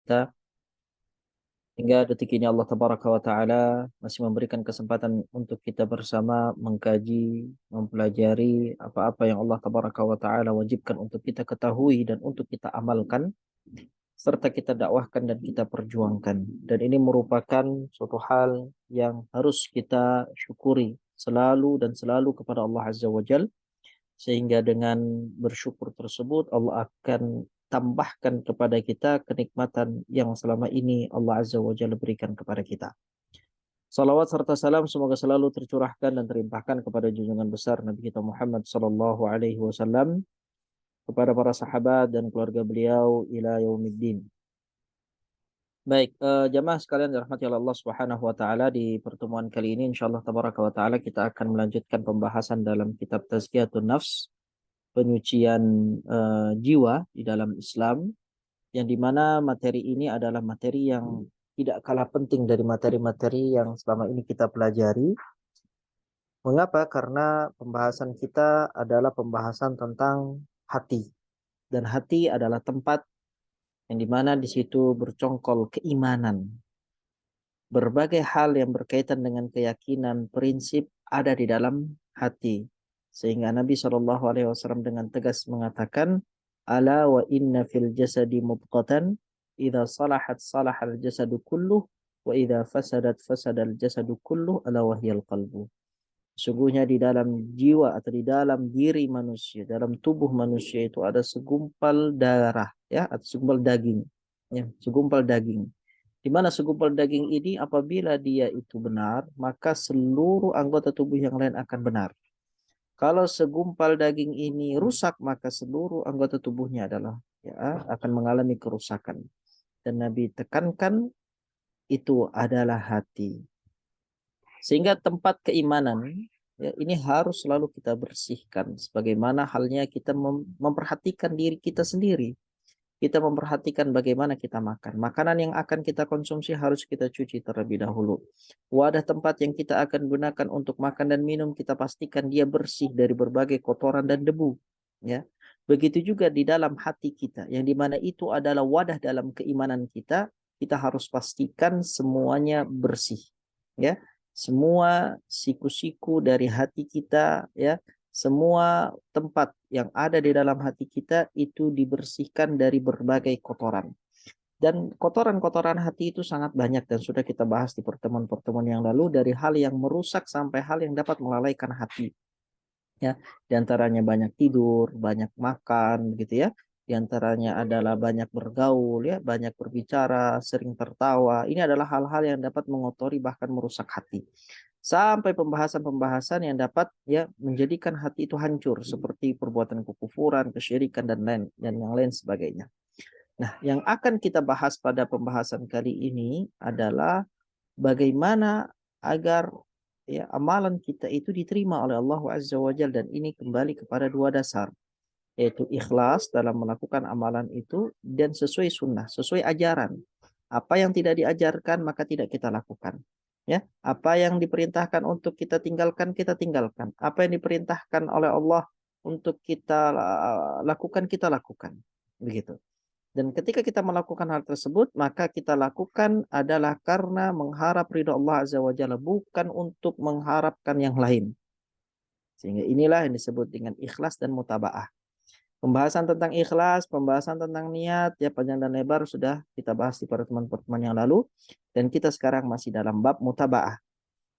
kita. Hingga detik ini Allah Tabaraka wa Ta'ala masih memberikan kesempatan untuk kita bersama mengkaji, mempelajari apa-apa yang Allah Tabaraka wa Ta'ala wajibkan untuk kita ketahui dan untuk kita amalkan, serta kita dakwahkan dan kita perjuangkan. Dan ini merupakan suatu hal yang harus kita syukuri selalu dan selalu kepada Allah Azza wa Jal, sehingga dengan bersyukur tersebut Allah akan tambahkan kepada kita kenikmatan yang selama ini Allah Azza wa Jalla berikan kepada kita. Salawat serta salam semoga selalu tercurahkan dan terlimpahkan kepada junjungan besar Nabi kita Muhammad sallallahu alaihi wasallam, kepada para sahabat dan keluarga beliau ila yaumiddin. Baik, jamaah sekalian dirahmati oleh Allah Subhanahu wa taala, di pertemuan kali ini insyaallah tabaraka wa taala kita akan melanjutkan pembahasan dalam kitab Tazkiyatun Nafs, penyucian jiwa di dalam Islam, yang dimana materi ini adalah materi yang tidak kalah penting dari materi-materi yang selama ini kita pelajari. Mengapa? Karena pembahasan kita adalah pembahasan tentang hati, dan hati adalah tempat yang dimana di situ bercongkol keimanan. Berbagai hal yang berkaitan dengan keyakinan, prinsip ada di dalam hati. Sehingga Nabi Shallallahu Alaihi Wasallam dengan tegas mengatakan, "Ala wa inna fil jasadi mudghatan, idza salahat salahal jasadu kulluh, wa idza fasadat fasadal jasadu kulluh, ala wahyal qalbu." Sungguhnya di dalam jiwa atau di dalam diri manusia, dalam tubuh manusia itu ada segumpal darah, ya, atau segumpal daging, ya, segumpal daging. Di mana segumpal daging ini apabila dia itu benar, maka seluruh anggota tubuh yang lain akan benar. Kalau segumpal daging ini rusak, maka seluruh anggota tubuhnya adalah, ya, akan mengalami kerusakan. Dan Nabi tekankan itu adalah hati. Sehingga tempat keimanan, ya, ini harus selalu kita bersihkan. Sebagaimana halnya kita memperhatikan diri kita sendiri. Kita memperhatikan bagaimana kita makan. Makanan yang akan kita konsumsi harus kita cuci terlebih dahulu. Wadah tempat yang kita akan gunakan untuk makan dan minum, kita pastikan dia bersih dari berbagai kotoran dan debu. Ya, begitu juga di dalam hati kita, yang dimana itu adalah wadah dalam keimanan kita. Kita harus pastikan semuanya bersih. Ya, semua siku-siku dari hati kita, ya, semua tempat yang ada di dalam hati kita itu dibersihkan dari berbagai kotoran. Dan kotoran-kotoran hati itu sangat banyak dan sudah kita bahas di pertemuan-pertemuan yang lalu, dari hal yang merusak sampai hal yang dapat melalaikan hati. Ya, di antaranya banyak tidur, banyak makan, gitu ya. Di antaranya adalah banyak bergaul, ya, banyak berbicara, sering tertawa. Ini adalah hal-hal yang dapat mengotori bahkan merusak hati. Sampai pembahasan-pembahasan yang dapat, ya, menjadikan hati itu hancur, seperti perbuatan kekufuran, kesyirikan dan yang lain sebagainya. Nah, yang akan kita bahas pada pembahasan kali ini adalah bagaimana agar, ya, amalan kita itu diterima oleh Allah Azza wa Jalla, dan ini kembali kepada dua dasar, yaitu ikhlas dalam melakukan amalan itu dan sesuai sunnah, sesuai ajaran. Apa yang tidak diajarkan maka tidak kita lakukan. Ya, apa yang diperintahkan untuk kita tinggalkan, kita tinggalkan. Apa yang diperintahkan oleh Allah untuk kita lakukan, kita lakukan. Begitu. Dan ketika kita melakukan hal tersebut, maka kita lakukan adalah karena mengharap ridha Allah Azza wa Jalla, bukan untuk mengharapkan yang lain. Sehingga inilah yang disebut dengan ikhlas dan mutaba'ah. Pembahasan tentang ikhlas, pembahasan tentang niat, ya, panjang dan lebar sudah kita bahas di pertemuan-pertemuan yang lalu. Dan kita sekarang masih dalam bab mutaba'ah.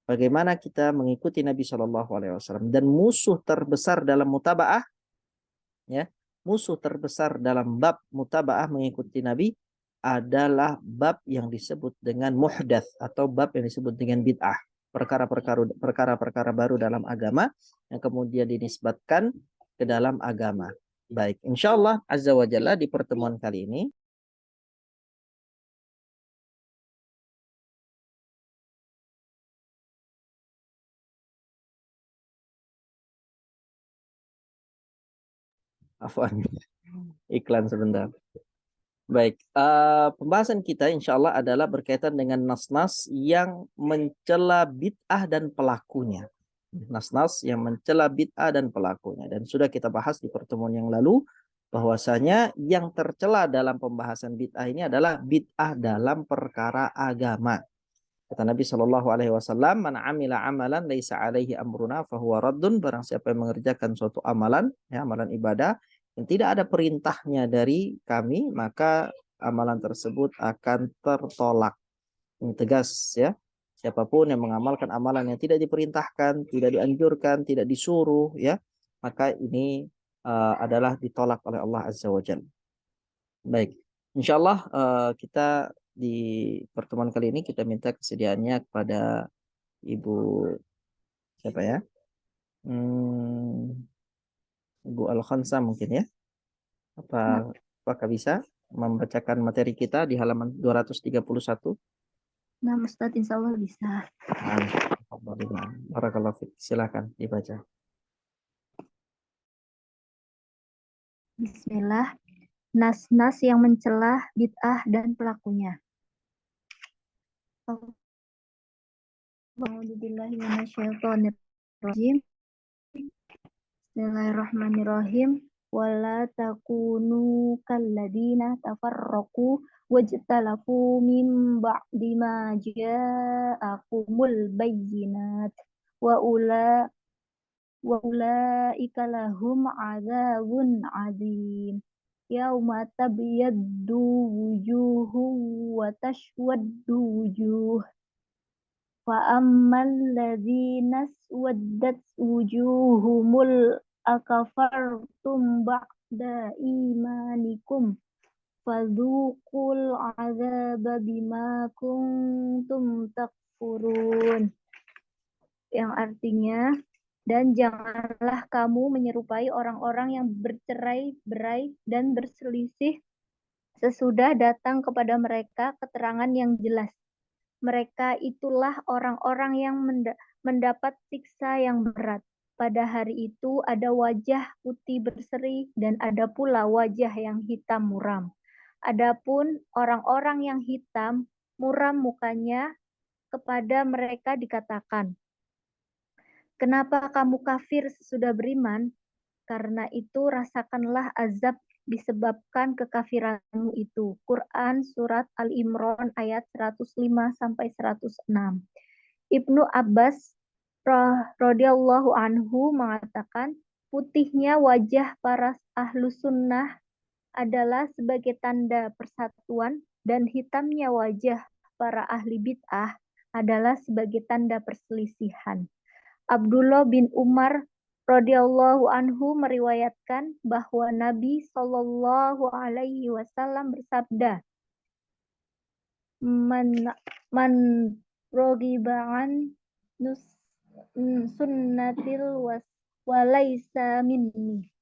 Bagaimana kita mengikuti Nabi Shallallahu Alaihi Wasallam. Dan musuh terbesar dalam mutaba'ah, ya, musuh terbesar dalam bab mutaba'ah mengikuti Nabi adalah bab yang disebut dengan muhdats, atau bab yang disebut dengan bid'ah. Perkara-perkara baru dalam agama yang kemudian dinisbatkan ke dalam agama. Baik, insya Allah Azza wa Jalla di pertemuan kali ini afwan, iklan sebentar. Baik, pembahasan kita insya Allah adalah berkaitan dengan nas-nas yang mencela bid'ah dan pelakunya. Nas-nas yang mencela bid'ah dan pelakunya. Dan sudah kita bahas di pertemuan yang lalu, bahwasanya yang tercela dalam pembahasan bid'ah ini adalah bid'ah dalam perkara agama. Kata Nabi Shallallahu Alaihi Wasallam, "Man amila amalan laisa alaihi amruna fahuwa raddun." Barang siapa yang mengerjakan suatu amalan, ya, amalan ibadah yang tidak ada perintahnya dari kami, maka amalan tersebut akan tertolak. Ini tegas, ya. Siapapun yang mengamalkan amalan yang tidak diperintahkan, tidak dianjurkan, tidak disuruh, ya, maka ini adalah ditolak oleh Allah Azza wa Jalla. Baik, insya Allah kita di pertemuan kali ini kita minta kesediaannya kepada Ibu siapa ya? Hmm, Ibu Al-Khansa mungkin ya? Apa Nah, apakah bisa membacakan materi kita di halaman 231? nah Ustadz insya Allah bisa. Alhamdulillah. Barakallahu fiik. Silakan dibaca. Bismillah. Nas-nas yang mencela bid'ah dan pelakunya. A'udzubillahiminasyaitonirrajim. Bismillahirrahmanirrahim. Wala takunu kalladina tafarraqu wajtalafu min ba'di ma ja'akumul bayyinat wa ulaika lahum adzabun adzim. Yauma tabyaddu wujuhu wa taswaddu wujuh. Fa ammal ladzina swaddat wujuhumul akafartum ba'da imanikum fadzuqul adzaba bima kuntum takfurun. Yang artinya, dan janganlah kamu menyerupai orang-orang yang bercerai-berai dan berselisih sesudah datang kepada mereka keterangan yang jelas. Mereka itulah orang-orang yang mendapat siksa yang berat. Pada hari itu ada wajah putih berseri dan ada pula wajah yang hitam muram. Adapun orang-orang yang hitam muram mukanya, kepada mereka dikatakan, "Kenapa kamu kafir sesudah beriman? Karena itu rasakanlah azab disebabkan kekafiranmu itu." Quran Surat Al-Imran ayat 105 sampai 106. Ibnu Abbas radhiyallahu anhu mengatakan, putihnya wajah para ahlu sunnah adalah sebagai tanda persatuan dan hitamnya wajah para ahli bid'ah adalah sebagai tanda perselisihan. Abdullah bin Umar radhiyallahu anhu meriwayatkan bahwa Nabi Shallallahu alaihi wasallam bersabda, "Man rogiba'an sunnatil walaisa minni."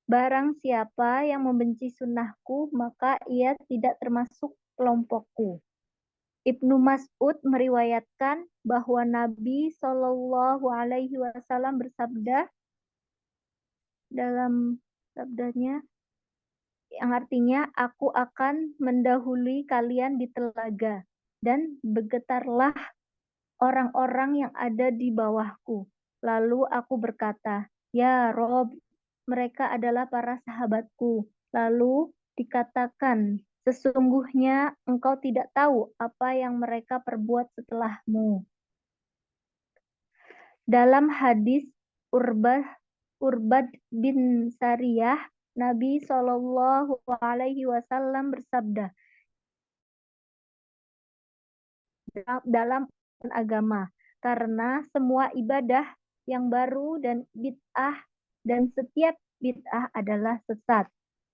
Barang siapa yang membenci sunnahku, maka ia tidak termasuk kelompokku. Ibnu Mas'ud meriwayatkan bahwa Nabi Shallallahu alaihi wasallam bersabda dalam sabdanya yang artinya, "Aku akan mendahului kalian di telaga dan bergetarlah orang-orang yang ada di bawahku." Lalu aku berkata, "Ya Rob, mereka adalah para sahabatku." Lalu dikatakan, "Sesungguhnya engkau tidak tahu apa yang mereka perbuat setelahmu." Dalam hadis Urbad bin Sariyah, Nabi Shallallahu alaihi wasallam bersabda, dalam agama, karena semua ibadah yang baru dan bid'ah dan setiap bid'ah adalah sesat.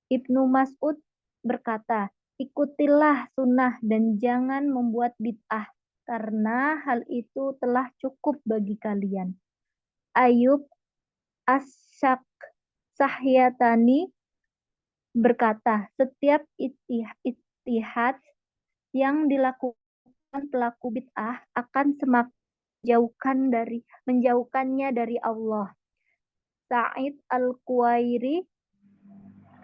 Ibnu Mas'ud berkata, "Ikutilah sunnah dan jangan membuat bid'ah, karena hal itu telah cukup bagi kalian." Ayub As-Syak Sahyatani berkata, setiap ijtihad yang dilakukan pelaku bid'ah akan semakin menjauhkannya dari Allah. Sa'id Al-Quwairi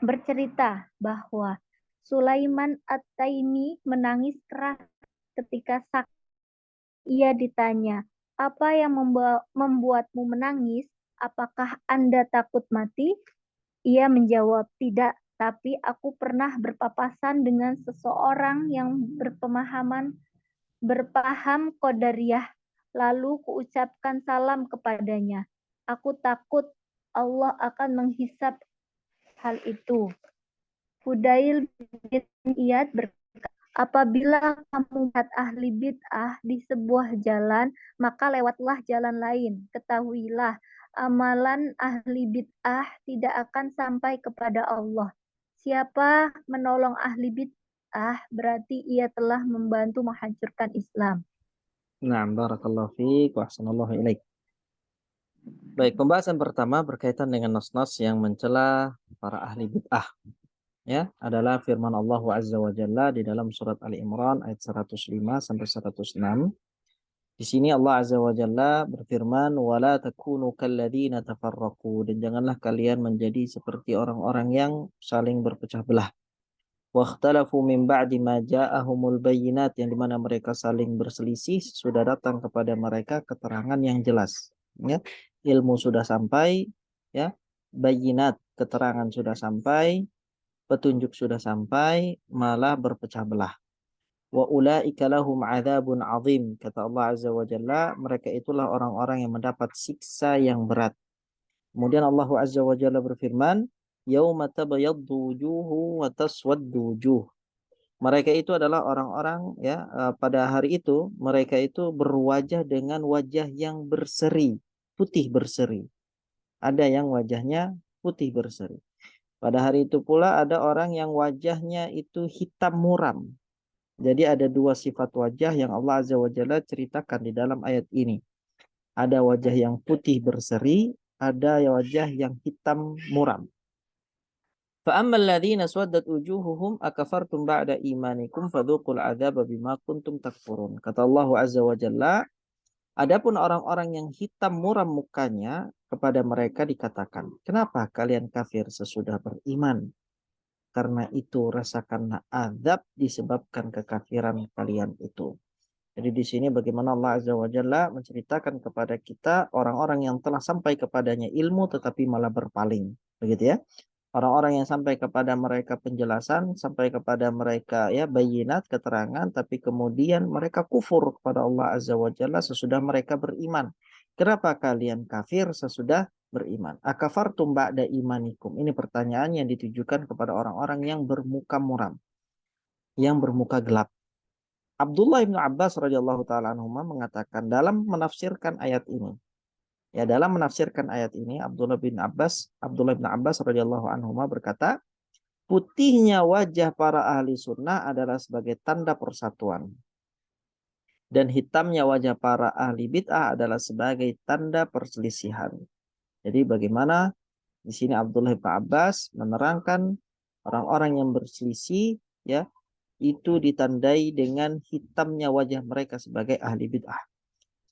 bercerita bahwa Sulaiman At-Taimi menangis keras ketika ia ditanya, "Apa yang membuatmu menangis? Apakah Anda takut mati?" Ia menjawab, "Tidak, tapi aku pernah berpapasan dengan seseorang yang berpaham Qadariyah. Lalu kuucapkan salam kepadanya. Aku takut Allah akan menghisab hal itu. Fudail bin Iyad berkata, apabila kamu melihat ahli bid'ah di sebuah jalan, maka lewatlah jalan lain. Ketahuilah, amalan ahli bid'ah tidak akan sampai kepada Allah. Siapa menolong ahli bid'ah, berarti ia telah membantu menghancurkan Islam. Nah, barakallahu fiik wa ahsanallahu ilaik. Baik, pembahasan pertama berkaitan dengan nas-nas yang mencela para ahli bid'ah. Ya, adalah firman Allah Azza wa Jalla di dalam surat Ali Imran ayat 105 sampai 106. Di sini Allah Azza wa Jalla berfirman, "Wala takunu kalladzina tafarraqu," dan janganlah kalian menjadi seperti orang-orang yang saling berpecah belah. Wakhtalafu min ba'di ma ja'ahumul bayyinat, yang dimana mereka saling berselisih sudah datang kepada mereka keterangan yang jelas. Ya, ilmu sudah sampai, ya, bayyinat, keterangan sudah sampai, petunjuk sudah sampai, malah berpecah belah. Wa ulaika lahum adzabun azim, kata Allah Azza wa Jalla, mereka itulah orang-orang yang mendapat siksa yang berat. Kemudian Allah Azza wa Jalla berfirman, yauma tabyaddu wujuhu wa taswaddu wujuh. Mereka itu adalah orang-orang, ya, pada hari itu mereka itu berwajah dengan wajah yang berseri, putih berseri. Ada yang wajahnya putih berseri. Pada hari itu pula ada orang yang wajahnya itu hitam muram. Jadi ada dua sifat wajah yang Allah Azza wa Jalla ceritakan di dalam ayat ini. Ada wajah yang putih berseri, ada wajah yang hitam muram. فَأَمَّا الَّذِينَ سْوَدَّتْ وُجُوهُهُمْ أَكَفَرْتُمْ بَعْدَ إِيمَانِكُمْ فَذُوقُوا الْعَذَابَ بِمَا كُنْتُمْ تَكْفُرُونَ. Kata Allah Azza wa Jalla, adapun orang-orang yang hitam muram mukanya, kepada mereka dikatakan, kenapa kalian kafir sesudah beriman? Karena itu rasakanlah azab disebabkan kekafiran kalian itu. Jadi di sini bagaimana Allah Azza wa Jalla menceritakan kepada kita orang-orang yang telah sampai kepadanya ilmu tetapi malah berpaling. Begitu ya. Orang-orang yang sampai kepada mereka penjelasan, sampai kepada mereka ya bayinat, keterangan, tapi kemudian mereka kufur kepada Allah Azza wa Jalla sesudah mereka beriman. Kenapa kalian kafir sesudah beriman? Akafartum ba'da imanikum. Ini pertanyaan yang ditujukan kepada orang-orang yang bermuka muram, yang bermuka gelap. Abdullah bin Abbas radhiyallahu taala anhuma mengatakan dalam menafsirkan ayat ini. Ya, dalam menafsirkan ayat ini Abdullah bin Abbas radhiyallahu anhuma berkata, putihnya wajah para ahli sunnah adalah sebagai tanda persatuan. Dan hitamnya wajah para ahli bid'ah adalah sebagai tanda perselisihan. Jadi bagaimana di sini Abdullah bin Abbas menerangkan orang-orang yang berselisih, ya, itu ditandai dengan hitamnya wajah mereka sebagai ahli bid'ah.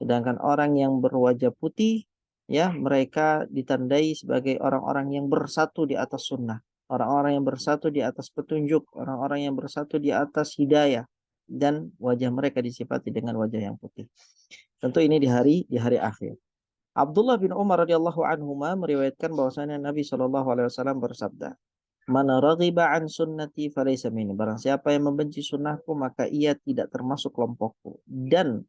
Sedangkan orang yang berwajah putih, ya, mereka ditandai sebagai orang-orang yang bersatu di atas sunnah. Orang-orang yang bersatu di atas petunjuk. Orang-orang yang bersatu di atas hidayah. Dan wajah mereka disifati dengan wajah yang putih. Tentu ini di hari akhir. Abdullah bin Umar radhiyallahu anhuma meriwayatkan bahwasanya Nabi Shallallahu alaihi wasallam bersabda, "Man raghiba an sunnati falaysa minni." Barang siapa yang membenci sunnahku maka ia tidak termasuk kelompokku. Dan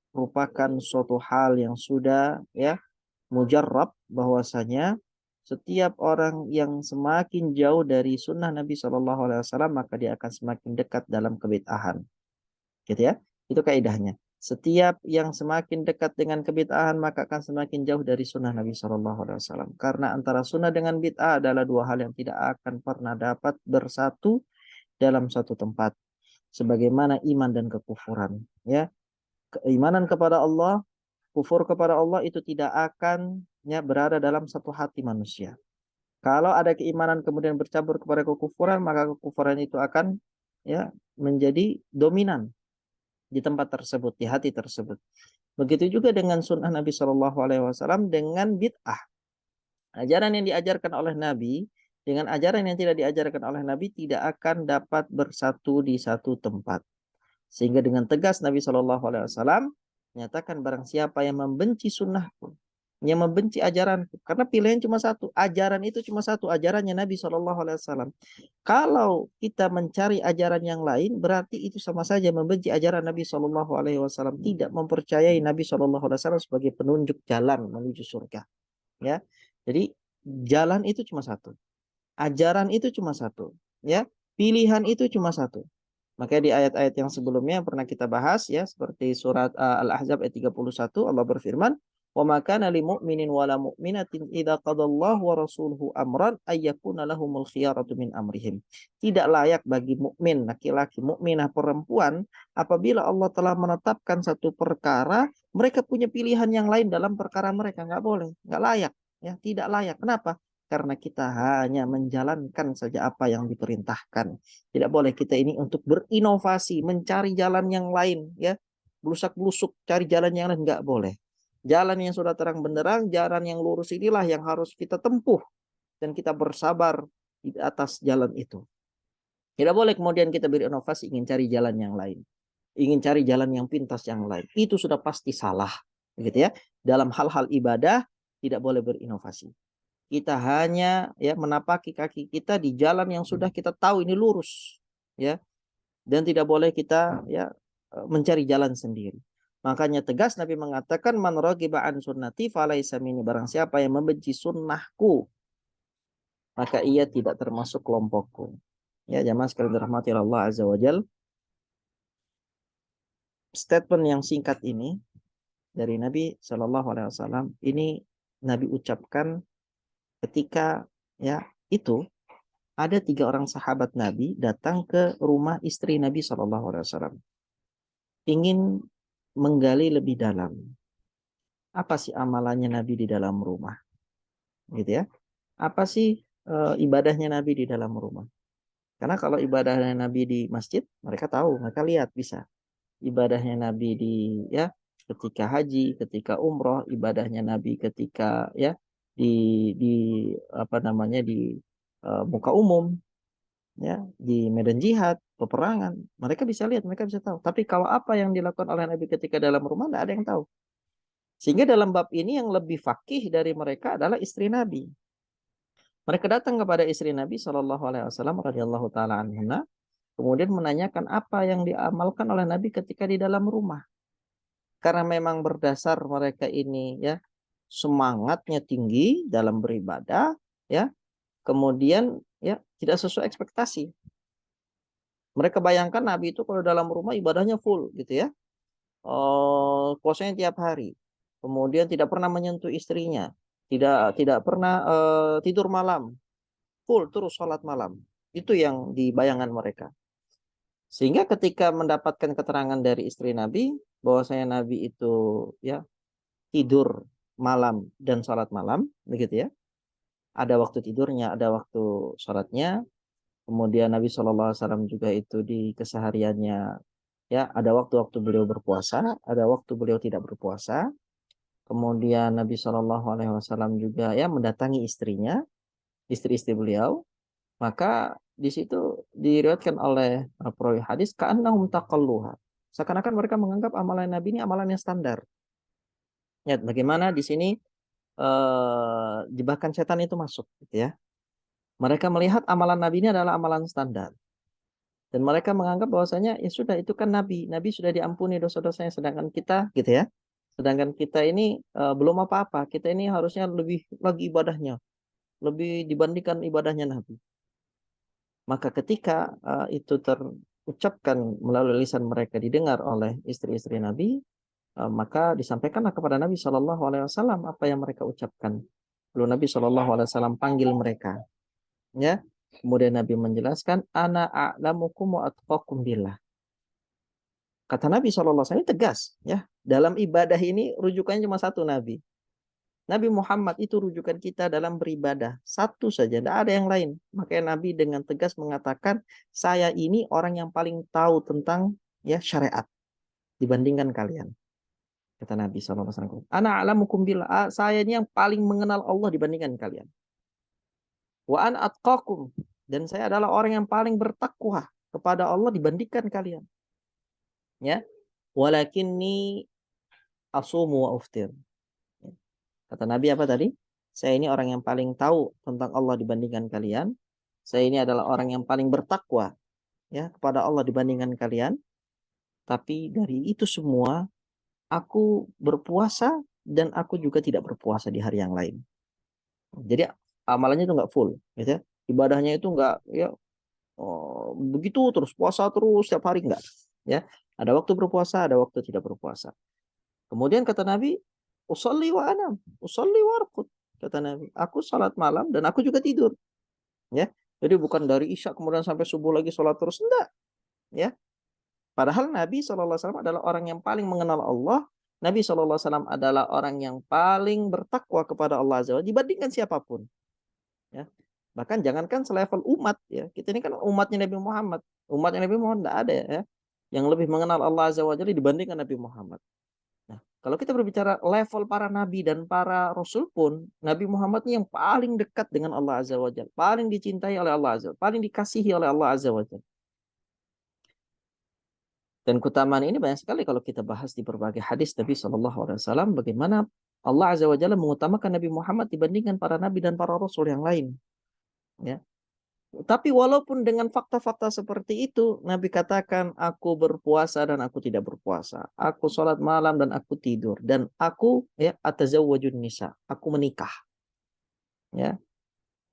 merupakan suatu hal yang sudah ya mujarrab bahwasanya setiap orang yang semakin jauh dari sunnah Nabi Shallallahu alaihi wasallam maka dia akan semakin dekat dalam kebid'ahan. Gitu ya. Itu kaidahnya. Setiap yang semakin dekat dengan kebid'ahan maka akan semakin jauh dari sunnah Nabi Shallallahu alaihi wasallam. Karena antara sunnah dengan bid'ah adalah dua hal yang tidak akan pernah dapat bersatu dalam satu tempat. Sebagaimana iman dan kekufuran, ya. Keimanan kepada Allah, kufur kepada Allah itu tidak akan ya berada dalam satu hati manusia. Kalau ada keimanan kemudian bercampur kepada kekufuran, maka kekufuran itu akan ya menjadi dominan di tempat tersebut, di hati tersebut. Begitu juga dengan sunnah Nabi Shallallahu alaihi wasallam dengan bid'ah. Ajaran yang diajarkan oleh Nabi dengan ajaran yang tidak diajarkan oleh Nabi tidak akan dapat bersatu di satu tempat. Sehingga dengan tegas Nabi Shallallahu alaihi wasallam menyatakan barang siapa yang membenci sunnahku, yang membenci ajaranku. Karena pilihan cuma satu, ajaran itu cuma satu, ajarannya Nabi SAW. Kalau kita mencari ajaran yang lain, berarti itu sama saja membenci ajaran Nabi SAW. Tidak mempercayai Nabi SAW sebagai penunjuk jalan menuju surga. Ya, jadi jalan itu cuma satu, ajaran itu cuma satu, ya, pilihan itu cuma satu. Makanya di ayat-ayat yang sebelumnya yang pernah kita bahas ya, seperti surat Al-Ahzab ayat 31, Allah berfirman, "Wa ma kana lil mu'minin wa la mu'minatin idza qadallahu wa rasuluhu amran ay yakuna lahumul khiyaratu min amrihim." Tidak layak bagi mukmin laki-laki, mukminah perempuan, apabila Allah telah menetapkan satu perkara, mereka punya pilihan yang lain dalam perkara mereka. Nggak boleh, nggak layak, ya, tidak layak. Kenapa? Karena kita hanya menjalankan saja apa yang diperintahkan. Tidak boleh kita ini untuk berinovasi, mencari jalan yang lain, ya. Blusak-blusuk cari jalan yang lain, nggak boleh. Jalan yang sudah terang benderang, jalan yang lurus inilah yang harus kita tempuh dan kita bersabar di atas jalan itu. Tidak boleh kemudian kita berinovasi ingin cari jalan yang lain, ingin cari jalan yang pintas yang lain. Itu sudah pasti salah, gitu ya. Dalam hal-hal ibadah tidak boleh berinovasi. Kita hanya ya menapaki kaki kita di jalan yang sudah kita tahu ini lurus, ya, dan tidak boleh kita ya mencari jalan sendiri. Makanya tegas Nabi mengatakan, man raghiba an sunnati falaisa minni, barang siapa yang membenci sunnahku maka ia tidak termasuk kelompokku. Ya, jamaah sekalian dirahmati Allah azza wajal, statement yang singkat ini dari Nabi Shallallahu alaihi wasallam ini Nabi ucapkan ketika ya itu ada 3 orang sahabat Nabi datang ke rumah istri Nabi Shallallahu alaihi wasallam, ingin menggali lebih dalam apa sih amalannya Nabi di dalam rumah, gitu ya. Apa sih ibadahnya Nabi di dalam rumah? Karena kalau ibadahnya Nabi di masjid, mereka tahu, mereka lihat bisa. Ibadahnya Nabi di ya ketika haji, ketika umroh, ibadahnya Nabi ketika ya di di apa namanya di muka umum, ya, di medan jihad, peperangan, mereka bisa lihat, mereka bisa tahu. Tapi kalau apa yang dilakukan oleh Nabi ketika dalam rumah, tidak ada yang tahu. Sehingga dalam bab ini yang lebih fakih dari mereka adalah istri Nabi. Mereka datang kepada istri Nabi Shallallahu Alaihi Wasallam radhiyallahu taala anha, kemudian menanyakan apa yang diamalkan oleh Nabi ketika di dalam rumah. Karena memang berdasar mereka ini ya semangatnya tinggi dalam beribadah, ya, kemudian ya tidak sesuai ekspektasi. Mereka bayangkan Nabi itu kalau dalam rumah ibadahnya full gitu ya. Puasanya tiap hari. Kemudian tidak pernah menyentuh istrinya. Tidak tidak pernah tidur malam. Full terus sholat malam. Itu yang dibayangkan mereka. Sehingga ketika mendapatkan keterangan dari istri Nabi bahwasanya Nabi itu ya tidur malam dan sholat malam, begitu ya. Ada waktu tidurnya, ada waktu sholatnya. Kemudian Nabi SAW juga itu di kesehariannya ya ada waktu-waktu beliau berpuasa, ada waktu beliau tidak berpuasa. Kemudian Nabi SAW juga ya mendatangi istrinya, istri-istri beliau. Maka di situ diriwayatkan oleh perawi hadis ka'annahum taqalluha. Seakan-akan mereka menganggap amalan Nabi ini amalan yang standar. Ya, bagaimana di sini jebakan setan itu masuk, gitu ya. Mereka melihat amalan Nabi ini adalah amalan standar. Dan mereka menganggap bahwasanya ya sudah itu kan Nabi. Nabi sudah diampuni dosa-dosanya, sedangkan kita gitu ya. Sedangkan kita ini belum apa-apa. Kita ini harusnya lebih lagi ibadahnya, lebih dibandingkan ibadahnya Nabi. Maka ketika itu terucapkan melalui lisan mereka, didengar oleh istri-istri Nabi, maka disampaikanlah kepada Nabi Shallallahu Alaihi Wasallam apa yang mereka ucapkan. Lalu Nabi Shallallahu Alaihi Wasallam panggil mereka, ya. Kemudian Nabi menjelaskan, ana a'lamukum wa atqakum billah. Kata Nabi SAW tegas, ya. Dalam ibadah ini rujukannya cuma satu Nabi. Nabi Muhammad itu rujukan kita dalam beribadah. Satu saja, tidak ada yang lain. Makanya Nabi dengan tegas mengatakan, saya ini orang yang paling tahu tentang ya syariat dibandingkan kalian. Kata Nabi SAW. Ana a'lamukum billah. Saya ini yang paling mengenal Allah dibandingkan kalian. Wa an atqakum. Dan saya adalah orang yang paling bertakwa kepada Allah dibandingkan kalian. Ya. Walakinni asumu wa uftir. Kata Nabi apa tadi? Saya ini orang yang paling tahu tentang Allah dibandingkan kalian. Saya ini adalah orang yang paling bertakwa ya kepada Allah dibandingkan kalian. Tapi dari itu semua, aku berpuasa dan aku juga tidak berpuasa di hari yang lain. Jadi amalannya itu nggak full, gitu ya. Ibadahnya itu nggak ya begitu terus puasa terus setiap hari nggak. Ya, ada waktu berpuasa, ada waktu tidak berpuasa. Kemudian kata Nabi, usolli wa anam, usolli wa arqud. Kata Nabi, aku salat malam dan aku juga tidur. Ya, jadi bukan dari isya kemudian sampai subuh lagi sholat terus, enggak. Ya, padahal Nabi SAW adalah orang yang paling mengenal Allah. Nabi SAW adalah orang yang paling bertakwa kepada Allah Azza wa Jalla dibandingkan siapapun. Ya. Bahkan jangankan selevel umat ya. Kita ini kan umatnya Nabi Muhammad. Umatnya Nabi Muhammad tidak ada ya yang lebih mengenal Allah Azza wa Jalla dibandingkan Nabi Muhammad. Nah, kalau kita berbicara level para nabi dan para rasul pun, Nabi Muhammad ini yang paling dekat dengan Allah Azza wa Jalla, paling dicintai oleh Allah Azza, paling dikasihi oleh Allah Azza wa Jalla. Dan keutamaan ini banyak sekali kalau kita bahas di berbagai hadis Nabi Shallallahu Alaihi Wasallam bagaimana Allah Azza wa Jalla mengutamakan Nabi Muhammad dibandingkan para nabi dan para rasul yang lain. Ya. Tapi walaupun dengan fakta-fakta seperti itu, Nabi katakan, aku berpuasa dan aku tidak berpuasa. Aku sholat malam dan aku tidur. Dan aku ya atazawwajun nisa. Aku menikah. Ya.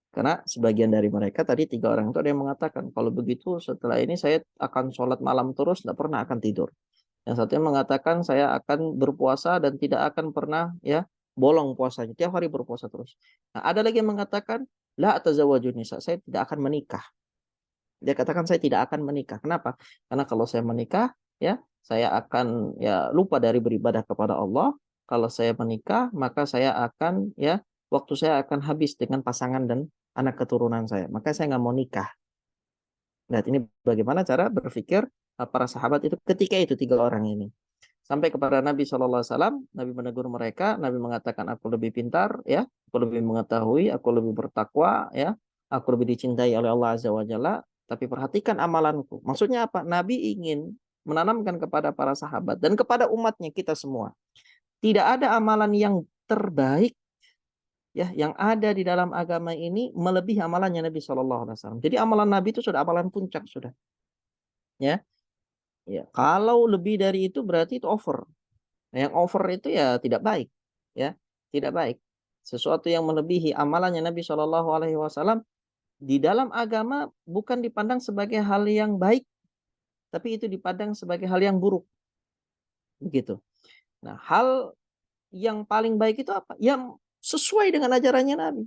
Karena sebagian dari mereka tadi 3 orang itu ada yang mengatakan, kalau begitu setelah ini saya akan sholat malam terus, tidak pernah akan tidur. Yang satunya mengatakan saya akan berpuasa dan tidak akan pernah ya bolong puasanya. Tiap hari berpuasa terus. Nah, ada lagi yang mengatakan la atazawwajun nisa, saya tidak akan menikah. Dia katakan saya tidak akan menikah. Kenapa? Karena kalau saya menikah ya saya akan ya lupa dari beribadah kepada Allah. Kalau saya menikah maka saya akan ya waktu saya akan habis dengan pasangan dan anak keturunan saya. Maka saya nggak mau nikah. Nah, ini bagaimana cara berpikir para sahabat itu ketika itu 3 orang ini. Sampai kepada Nabi SAW, Nabi menegur mereka, Nabi mengatakan aku lebih pintar, ya, aku lebih mengetahui, aku lebih bertakwa, ya, aku lebih dicintai oleh Allah Azza wa Jalla, tapi perhatikan amalanku. Maksudnya apa? Nabi ingin menanamkan kepada para sahabat dan kepada umatnya kita semua. Tidak ada amalan yang terbaik ya yang ada di dalam agama ini melebihi amalannya Nabi SAW. Jadi amalan Nabi itu sudah amalan puncak sudah. Ya, ya. Kalau lebih dari itu berarti itu over. Nah, yang over itu ya tidak baik, ya, tidak baik. Sesuatu yang melebihi amalannya Nabi Shallallahu Alaihi Wasallam di dalam agama bukan dipandang sebagai hal yang baik, tapi itu dipandang sebagai hal yang buruk, begitu. Nah, hal yang paling baik itu apa? Yang sesuai dengan ajarannya Nabi,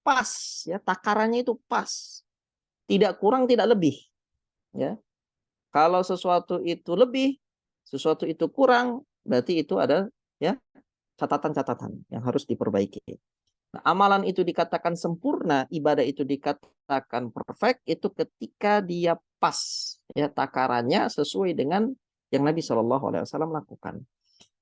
pas, ya, takarannya itu pas, tidak kurang, tidak lebih, ya. Kalau sesuatu itu lebih, sesuatu itu kurang, berarti itu ada ya catatan-catatan yang harus diperbaiki. Nah, amalan itu dikatakan sempurna, ibadah itu dikatakan perfect, itu ketika dia pas, ya takarannya sesuai dengan yang Nabi Shallallahu Alaihi Wasallam lakukan.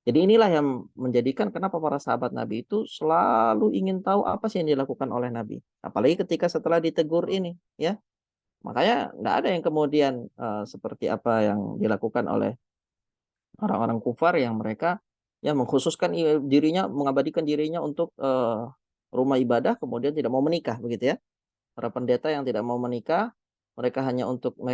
Jadi inilah yang menjadikan kenapa para sahabat Nabi itu selalu ingin tahu apa sih yang dilakukan oleh Nabi. Apalagi ketika setelah ditegur ini, ya makanya nggak ada yang kemudian seperti apa yang dilakukan oleh orang-orang kufar yang mereka ya mengkhususkan dirinya, mengabadikan dirinya untuk rumah ibadah, kemudian tidak mau menikah, begitu ya. Para pendeta yang tidak mau menikah, mereka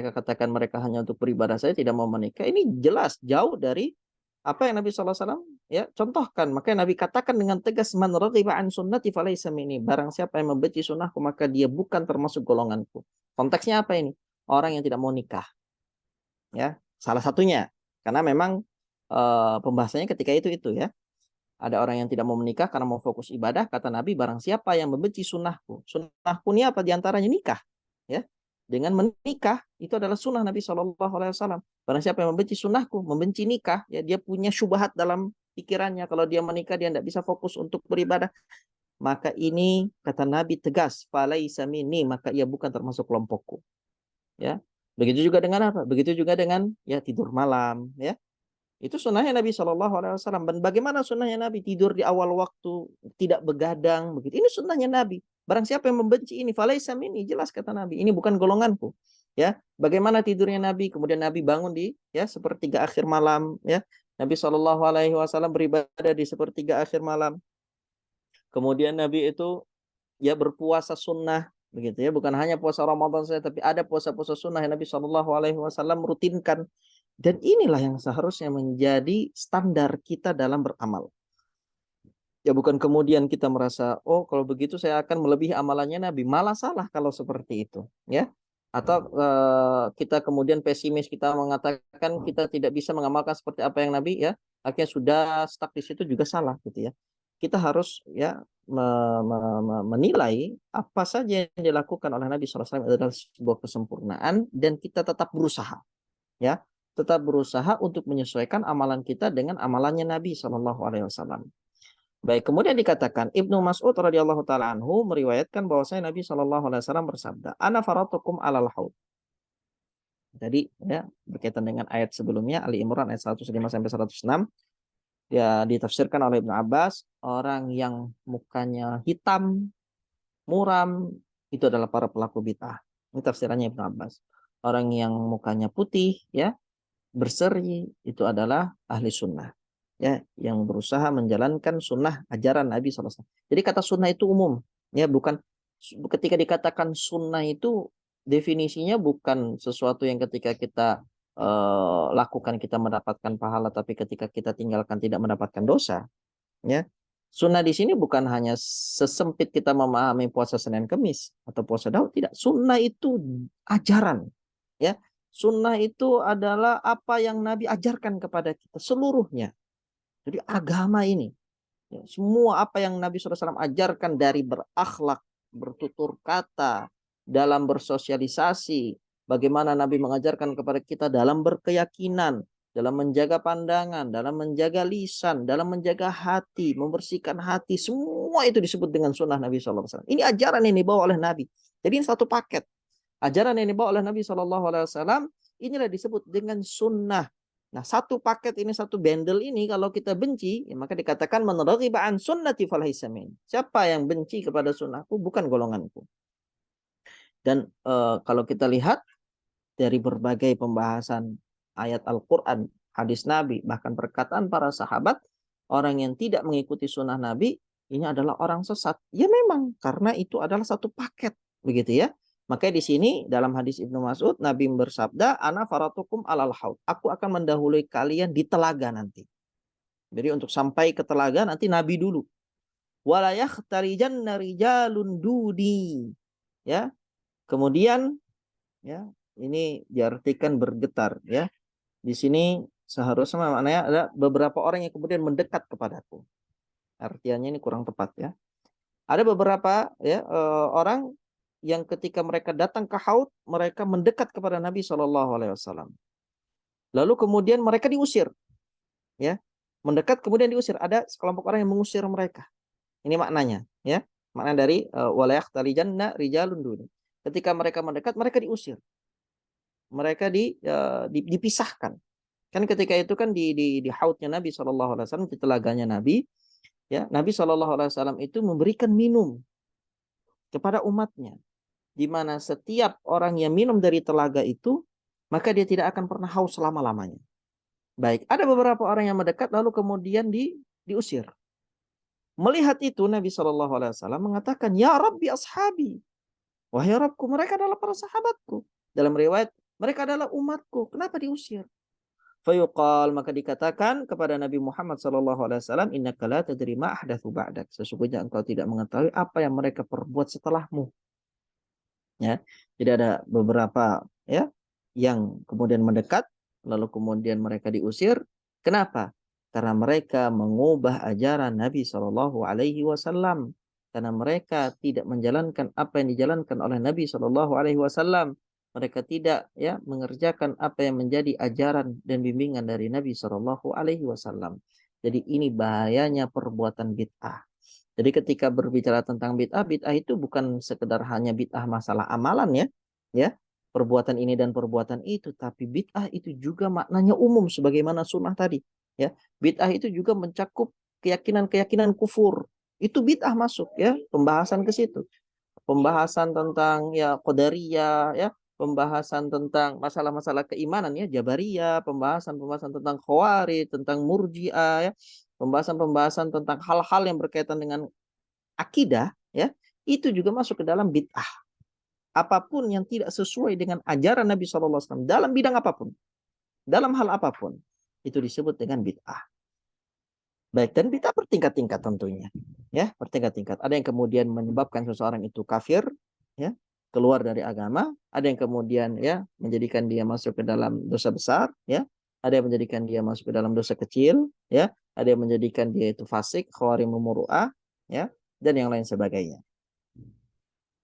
katakan mereka hanya untuk beribadah saja, tidak mau menikah. Ini jelas jauh dari apa yang Nabi SAW ya contohkan. Makanya Nabi katakan dengan tegas, man raghiba an sunnati falaysa minni. Barang siapa yang membenci sunnahku maka dia bukan termasuk golonganku. Konteksnya apa ini? Orang yang tidak mau nikah. Ya, salah satunya. Karena memang pembahasannya ketika itu ya. Ada orang yang tidak mau menikah karena mau fokus ibadah. Kata Nabi, barang siapa yang membenci sunnahku. Sunnahku ini apa? Diantaranya nikah. Ya, dengan menikah, itu adalah sunnah Nabi SAW. Barang siapa yang membenci sunnahku, membenci nikah, ya dia punya syubhat dalam pikirannya. Kalau dia menikah, dia tidak bisa fokus untuk beribadah. Maka ini, kata Nabi tegas, falaisa minni, maka ia bukan termasuk kelompokku. Ya, begitu juga dengan apa? Begitu juga dengan ya tidur malam, ya. Itu sunnahnya Nabi Shallallahu Alaihi Wasallam. Dan bagaimana sunnahnya Nabi? Tidur di awal waktu, tidak begadang, begitu. Ini sunnahnya Nabi. Barang siapa yang membenci ini, falaisa minni, jelas kata Nabi. Ini bukan golonganku. Ya, bagaimana tidurnya Nabi? Kemudian Nabi bangun di ya sepertiga akhir malam. Ya, Nabi Shallallahu Alaihi Wasallam beribadah di sepertiga akhir malam. Kemudian Nabi itu ya berpuasa sunnah begitu ya, bukan hanya puasa Ramadan saja, tapi ada puasa-puasa sunnah yang Nabi Shallallahu Alaihi Wasallam rutinkan. Dan inilah yang seharusnya menjadi standar kita dalam beramal. Ya bukan kemudian kita merasa, oh kalau begitu saya akan melebihi amalannya Nabi. Malah salah kalau seperti itu, ya. Atau kita kemudian pesimis, kita mengatakan kita tidak bisa mengamalkan seperti apa yang Nabi, ya. Akhirnya sudah stuck di situ, juga salah gitu ya. Kita harus ya menilai apa saja yang dilakukan oleh Nabi SAW adalah sebuah kesempurnaan, dan kita tetap berusaha, ya. Tetap berusaha untuk menyesuaikan amalan kita dengan amalannya Nabi SAW. Baik, kemudian dikatakan Ibnu Mas'ud radhiyallahu taala anhu meriwayatkan bahwasanya Nabi Shallallahu alaihi wasallam bersabda, "Ana faratukum alal haud." Jadi ya berkaitan dengan ayat sebelumnya Ali Imran ayat 105 sampai 106, ya ditafsirkan oleh Ibnu Abbas, orang yang mukanya hitam, muram itu adalah para pelaku bid'ah. Ini tafsirannya Ibnu Abbas. Orang yang mukanya putih ya, berseri itu adalah ahli sunnah, ya, yang berusaha menjalankan sunnah ajaran Nabi SAW. Jadi kata sunnah itu umum, ya, bukan ketika dikatakan sunnah itu definisinya bukan sesuatu yang ketika kita lakukan kita mendapatkan pahala, tapi ketika kita tinggalkan tidak mendapatkan dosa, ya. Sunnah di sini bukan hanya sesempit kita memahami puasa Senin Kemis atau puasa Daud, tidak. Sunnah itu ajaran, ya. Sunnah itu adalah apa yang Nabi ajarkan kepada kita seluruhnya. Jadi agama ini, ya, semua apa yang Nabi SAW ajarkan, dari berakhlak, bertutur kata, dalam bersosialisasi, bagaimana Nabi mengajarkan kepada kita dalam berkeyakinan, dalam menjaga pandangan, dalam menjaga lisan, dalam menjaga hati, membersihkan hati, semua itu disebut dengan sunnah Nabi SAW. Ini ajaran yang dibawa oleh Nabi. Jadi ini satu paket. Ajaran yang dibawa oleh Nabi SAW, inilah disebut dengan sunnah. Nah, satu paket ini, satu bundle ini, kalau kita benci, ya maka dikatakan man raghiba an sunnati falaysa min. Siapa yang benci kepada sunnahku, bukan golonganku. Dan kalau kita lihat dari berbagai pembahasan ayat Al-Quran, hadis Nabi, bahkan perkataan para sahabat, orang yang tidak mengikuti sunnah Nabi, ini adalah orang sesat. Ya memang, karena itu adalah satu paket, begitu ya. Makanya di sini dalam hadis Ibnu Mas'ud, Nabi bersabda, "Ana faratukum alal haud." Aku akan mendahului kalian di telaga nanti. Jadi untuk sampai ke telaga nanti Nabi dulu. "Wala yakhtarijanna rijalun dudi." Ya. Kemudian ya, ini diartikan bergetar ya. Di sini seharusnya maknanya ada beberapa orang yang kemudian mendekat kepadaku. Artinya ini kurang tepat ya. Ada beberapa ya orang yang ketika mereka datang ke haud, mereka mendekat kepada Nabi Shallallahu Alaihi Wasallam. Lalu kemudian mereka diusir, ya, mendekat kemudian diusir. Ada sekelompok orang yang mengusir mereka. Ini maknanya, ya, makna dari walayak talijanna rijalun duni. Ketika mereka mendekat, mereka diusir, mereka dipisahkan. Kan ketika itu kan di haudnya Nabi Shallallahu Alaihi Wasallam, di telaganya Nabi, ya, Nabi Shallallahu Alaihi Wasallam itu memberikan minum kepada umatnya, di mana setiap orang yang minum dari telaga itu, maka dia tidak akan pernah haus selama-lamanya. Baik, ada beberapa orang yang mendekat lalu kemudian diusir. Melihat itu Nabi Shallallahu Alaihi Wasallam mengatakan, "Ya Rabbi ashabi." Wahai Rabbku, mereka adalah para sahabatku. Dalam riwayat, mereka adalah umatku. Kenapa diusir? Fayuqal, maka dikatakan kepada Nabi Muhammad SAW, innaka la tadri ma ahdatsu ba'dak. Sesungguhnya engkau tidak mengetahui apa yang mereka perbuat setelahmu. Ya, jadi ada beberapa ya yang kemudian mendekat, lalu kemudian mereka diusir. Kenapa? Karena mereka mengubah ajaran Nabi Shallallahu Alaihi Wasallam. Karena mereka tidak menjalankan apa yang dijalankan oleh Nabi Shallallahu Alaihi Wasallam. Mereka tidak ya mengerjakan apa yang menjadi ajaran dan bimbingan dari Nabi Shallallahu Alaihi Wasallam. Jadi ini bahayanya perbuatan bid'ah. Jadi ketika berbicara tentang bid'ah, bid'ah itu bukan sekedar hanya bid'ah masalah amalan ya, perbuatan ini dan perbuatan itu, tapi bid'ah itu juga maknanya umum sebagaimana sunnah tadi, ya. Bid'ah itu juga mencakup keyakinan-keyakinan kufur. Itu bid'ah masuk ya, pembahasan ke situ. Pembahasan tentang ya qadariyah ya, pembahasan tentang masalah-masalah keimanan ya, jabariyah, pembahasan-pembahasan tentang khawarij, tentang murji'ah ya, pembahasan-pembahasan tentang hal-hal yang berkaitan dengan akidah, ya, itu juga masuk ke dalam bid'ah. Apapun yang tidak sesuai dengan ajaran Nabi SAW dalam bidang apapun, dalam hal apapun, itu disebut dengan bid'ah. Baik, dan bid'ah bertingkat-tingkat tentunya. Ya, bertingkat-tingkat. Ada yang kemudian menyebabkan seseorang itu kafir, ya, keluar dari agama. Ada yang kemudian ya menjadikan dia masuk ke dalam dosa besar, ya. Ada yang menjadikan dia masuk ke dalam dosa kecil, ya. Ada yang menjadikan dia itu fasik, khawarim muru'ah, ya, dan yang lain sebagainya.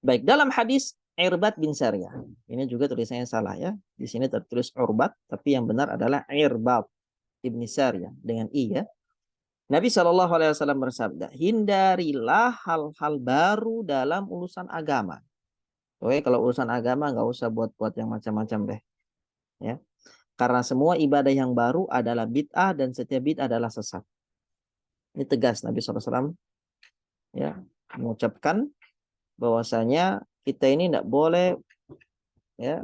Baik, dalam hadis Irbad bin Sariyah. Ini juga tulisannya salah ya. Di sini tertulis Urbat, tapi yang benar adalah Irbad bin Sariyah dengan i, ya. Nabi Shallallahu Alaihi Wasallam bersabda, hindarilah hal-hal baru dalam urusan agama. Oke, kalau urusan agama nggak usah buat-buat yang macam-macam deh, ya. Karena semua ibadah yang baru adalah bid'ah dan setiap bid'ah adalah sesat. Ini tegas Nabi SAW ya mengucapkan bahwasanya kita ini tidak boleh ya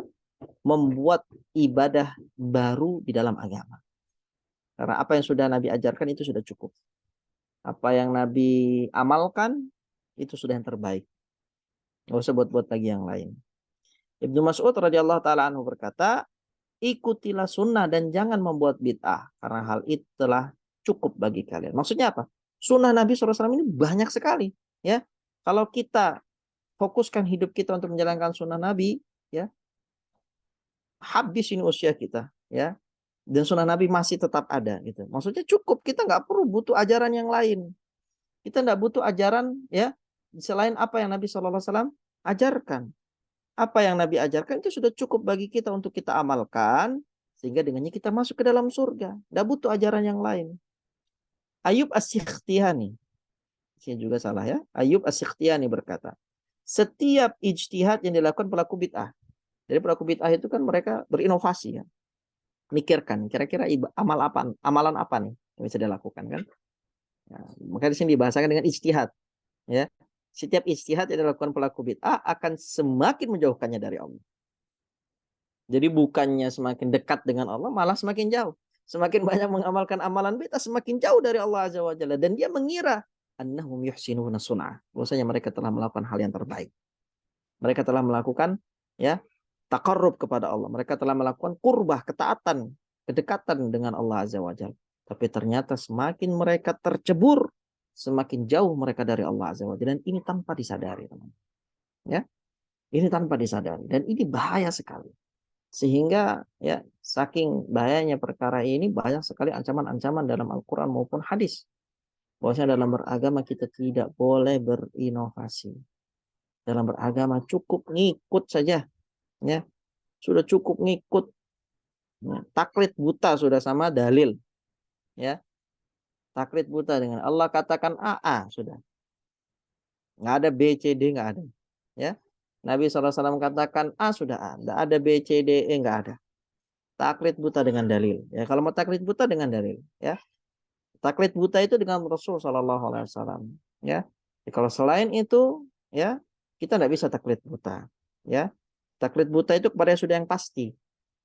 membuat ibadah baru di dalam agama. Karena apa yang sudah Nabi ajarkan itu sudah cukup. Apa yang Nabi amalkan itu sudah yang terbaik. Nggak usah buat-buat lagi yang lain. Ibnu Mas'ud radhiyallahu taala anhu berkata, ikutilah sunnah dan jangan membuat bid'ah karena hal itu telah cukup bagi kalian. Maksudnya apa? Sunnah Nabi SAW ini banyak sekali, ya. Kalau kita fokuskan hidup kita untuk menjalankan sunnah Nabi, ya, habis ini usia kita, ya. Dan sunnah Nabi masih tetap ada, gitu. Maksudnya cukup, kita nggak perlu butuh ajaran yang lain. Kita nggak butuh ajaran, ya, selain apa yang Nabi SAW ajarkan. Apa yang Nabi ajarkan itu sudah cukup bagi kita untuk kita amalkan, sehingga dengannya kita masuk ke dalam surga. Tidak butuh ajaran yang lain. Ayub As-Sikhtiyani, ini juga salah ya. Ayub As-Sikhtiyani berkata, setiap ijtihad yang dilakukan pelaku bid'ah. Jadi pelaku bid'ah itu kan mereka berinovasi ya. Mikirkan kira-kira amalan apa nih yang bisa dilakukan kan. Ya, maka di sini dibahasakan dengan ijtihad. Ya. Setiap ijtihad yang dilakukan pelaku bid'ah akan semakin menjauhkannya dari Allah. Jadi bukannya semakin dekat dengan Allah, malah semakin jauh. Semakin banyak mengamalkan amalan bid'ah, semakin jauh dari Allah Azza wa Jalla. Dan dia mengira annahum yuhsinuna sun'ah. Bahwasanya mereka telah melakukan hal yang terbaik. Mereka telah melakukan ya taqarrub kepada Allah. Mereka telah melakukan qurbah, ketaatan, kedekatan dengan Allah Azza wa Jalla. Tapi ternyata semakin mereka tercebur, semakin jauh mereka dari Allah Azza wa Jalla. Dan ini tanpa disadari, teman. Ya, ini tanpa disadari. Dan ini bahaya sekali. Sehingga ya saking bahayanya perkara ini banyak sekali ancaman-ancaman dalam Al-Quran maupun hadis. Bahwasanya dalam beragama kita tidak boleh berinovasi. Dalam beragama cukup ngikut saja. Ya, sudah cukup ngikut. Ya, taklid buta sudah sama dalil. Ya, taklid buta dengan Allah katakan A sudah. Nggak ada B, C, D, nggak ada. Ya, Nabi SAW katakan A sudah A. Nggak ada B, C, D, E, nggak ada. Taklid buta dengan dalil. Ya, kalau mau taklid buta dengan dalil, ya. Taklid buta itu dengan Rasul Shallallahu Alaihi Wasallam, ya. Kalau selain itu, ya, kita tidak bisa taklid buta, ya. Taklid buta itu kepada yang sudah yang pasti.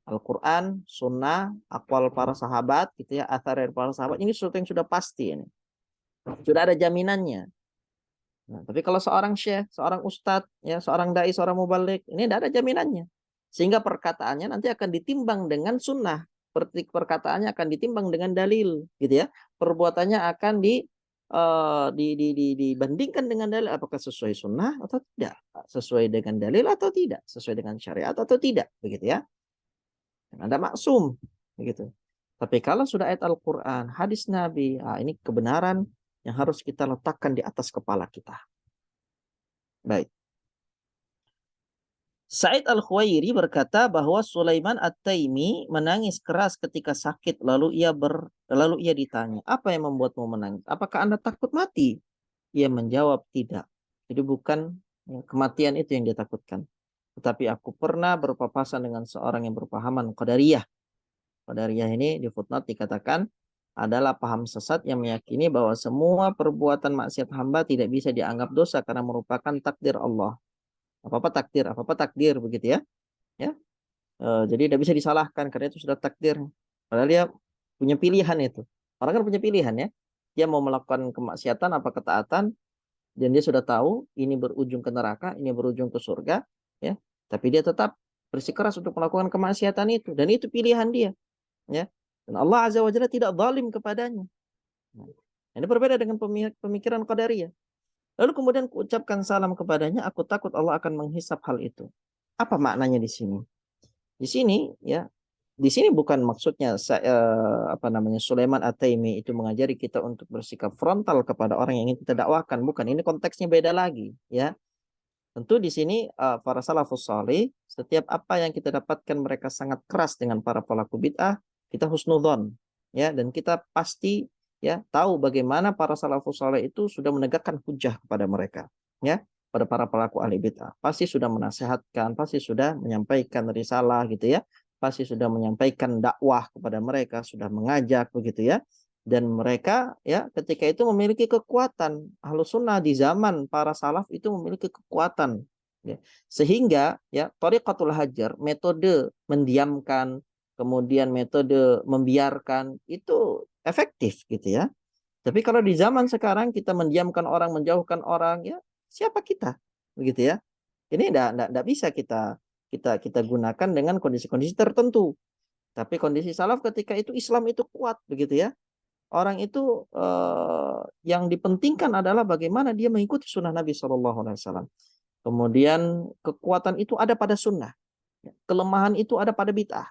Al-Quran, Sunnah, akwal para sahabat, gitu ya, athar dari para sahabat. Ini sesuatu yang sudah pasti ini. Sudah ada jaminannya. Nah, tapi kalau seorang syekh, seorang ustadz, ya, seorang dai, seorang mubalik, ini tidak ada jaminannya. Sehingga perkataannya nanti akan ditimbang dengan sunnah. Perkataannya akan ditimbang dengan dalil, gitu ya. Perbuatannya akan dibandingkan dengan dalil, apakah sesuai sunnah atau tidak, sesuai dengan dalil atau tidak, sesuai dengan syariat atau tidak, begitu ya. Dan ada maksum, begitu. Tapi kalau sudah ayat Al-Quran, hadis Nabi, ini kebenaran yang harus kita letakkan di atas kepala kita. Baik. Sa'id Al-Khuwairi berkata bahwa Sulaiman At-Taimi menangis keras ketika sakit, lalu ia ditanya, apa yang membuatmu menangis? Apakah Anda takut mati? Ia menjawab, tidak. Jadi bukan kematian itu yang dia takutkan. Tetapi aku pernah berpapasan dengan seorang yang berpahaman Qadariyah. Qadariyah ini di footnote dikatakan adalah paham sesat yang meyakini bahwa semua perbuatan maksiat hamba tidak bisa dianggap dosa karena merupakan takdir Allah. Apa-apa takdir begitu ya. Ya. Jadi tidak bisa disalahkan karena itu sudah takdir. Padahal dia punya pilihan itu. Orang kan punya pilihan ya. Dia mau melakukan kemaksiatan apa ketaatan, dan dia sudah tahu ini berujung ke neraka, ini berujung ke surga, ya, tapi dia tetap bersikeras untuk melakukan kemaksiatan itu, dan itu pilihan dia, ya. Dan Allah Azza wa Jalla tidak zalim kepadanya. Nah, ini berbeda dengan pemikiran Qadariyah. Lalu kemudian kuucapkan salam kepadanya, aku takut Allah akan menghisap hal itu. Apa maknanya di sini? Di sini, ya, di sini bukan maksudnya apa namanya, Sulaiman At-Taimi itu mengajari kita untuk bersikap frontal kepada orang yang ingin kita dakwakan, bukan. Ini konteksnya beda lagi, ya. Tentu di sini para salafus salih, setiap apa yang kita dapatkan mereka sangat keras dengan para pelaku bid'ah, kita husnudzon, ya, dan kita pasti, ya, tahu bagaimana para salafus salih itu sudah menegakkan hujah kepada mereka, ya, pada para pelaku ahli bid'ah. Pasti sudah menasehatkan, pasti sudah menyampaikan risalah gitu, ya. Pasti sudah menyampaikan dakwah kepada mereka, sudah mengajak begitu, ya. Dan mereka, ya, ketika itu memiliki kekuatan. Ahlus sunnah di zaman para salaf itu memiliki kekuatan, ya. Sehingga, ya, thariqatul hajar, metode mendiamkan, kemudian metode membiarkan itu efektif gitu, ya. Tapi kalau di zaman sekarang kita mendiamkan orang, menjauhkan orang, ya, siapa kita? Begitu, ya. Ini enggak bisa kita kita kita gunakan dengan kondisi-kondisi tertentu. Tapi kondisi salaf ketika itu Islam itu kuat begitu, ya. Orang itu yang dipentingkan adalah bagaimana dia mengikuti sunnah Nabi SAW. Kemudian kekuatan itu ada pada sunnah, kelemahan itu ada pada bid'ah.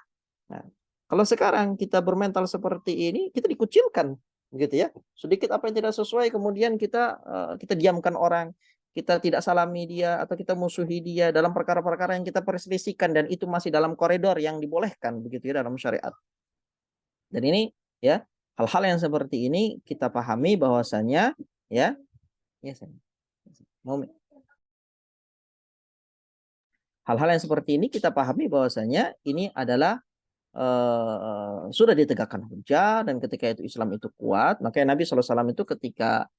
Nah, kalau sekarang kita bermental seperti ini, kita dikucilkan, gitu, ya. Sedikit apa yang tidak sesuai, kemudian kita diamkan orang, kita tidak salami dia atau kita musuhi dia dalam perkara-perkara yang kita perselisihkan, dan itu masih dalam koridor yang dibolehkan, begitu, ya, dalam syariat. Dan ini, ya, hal-hal yang seperti ini kita pahami bahwasanya, ya, ya, mau hal-hal yang seperti ini kita pahami bahwasanya ini adalah sudah ditegakkan hujah, dan ketika itu Islam itu kuat, makanya Nabi SAW itu ketika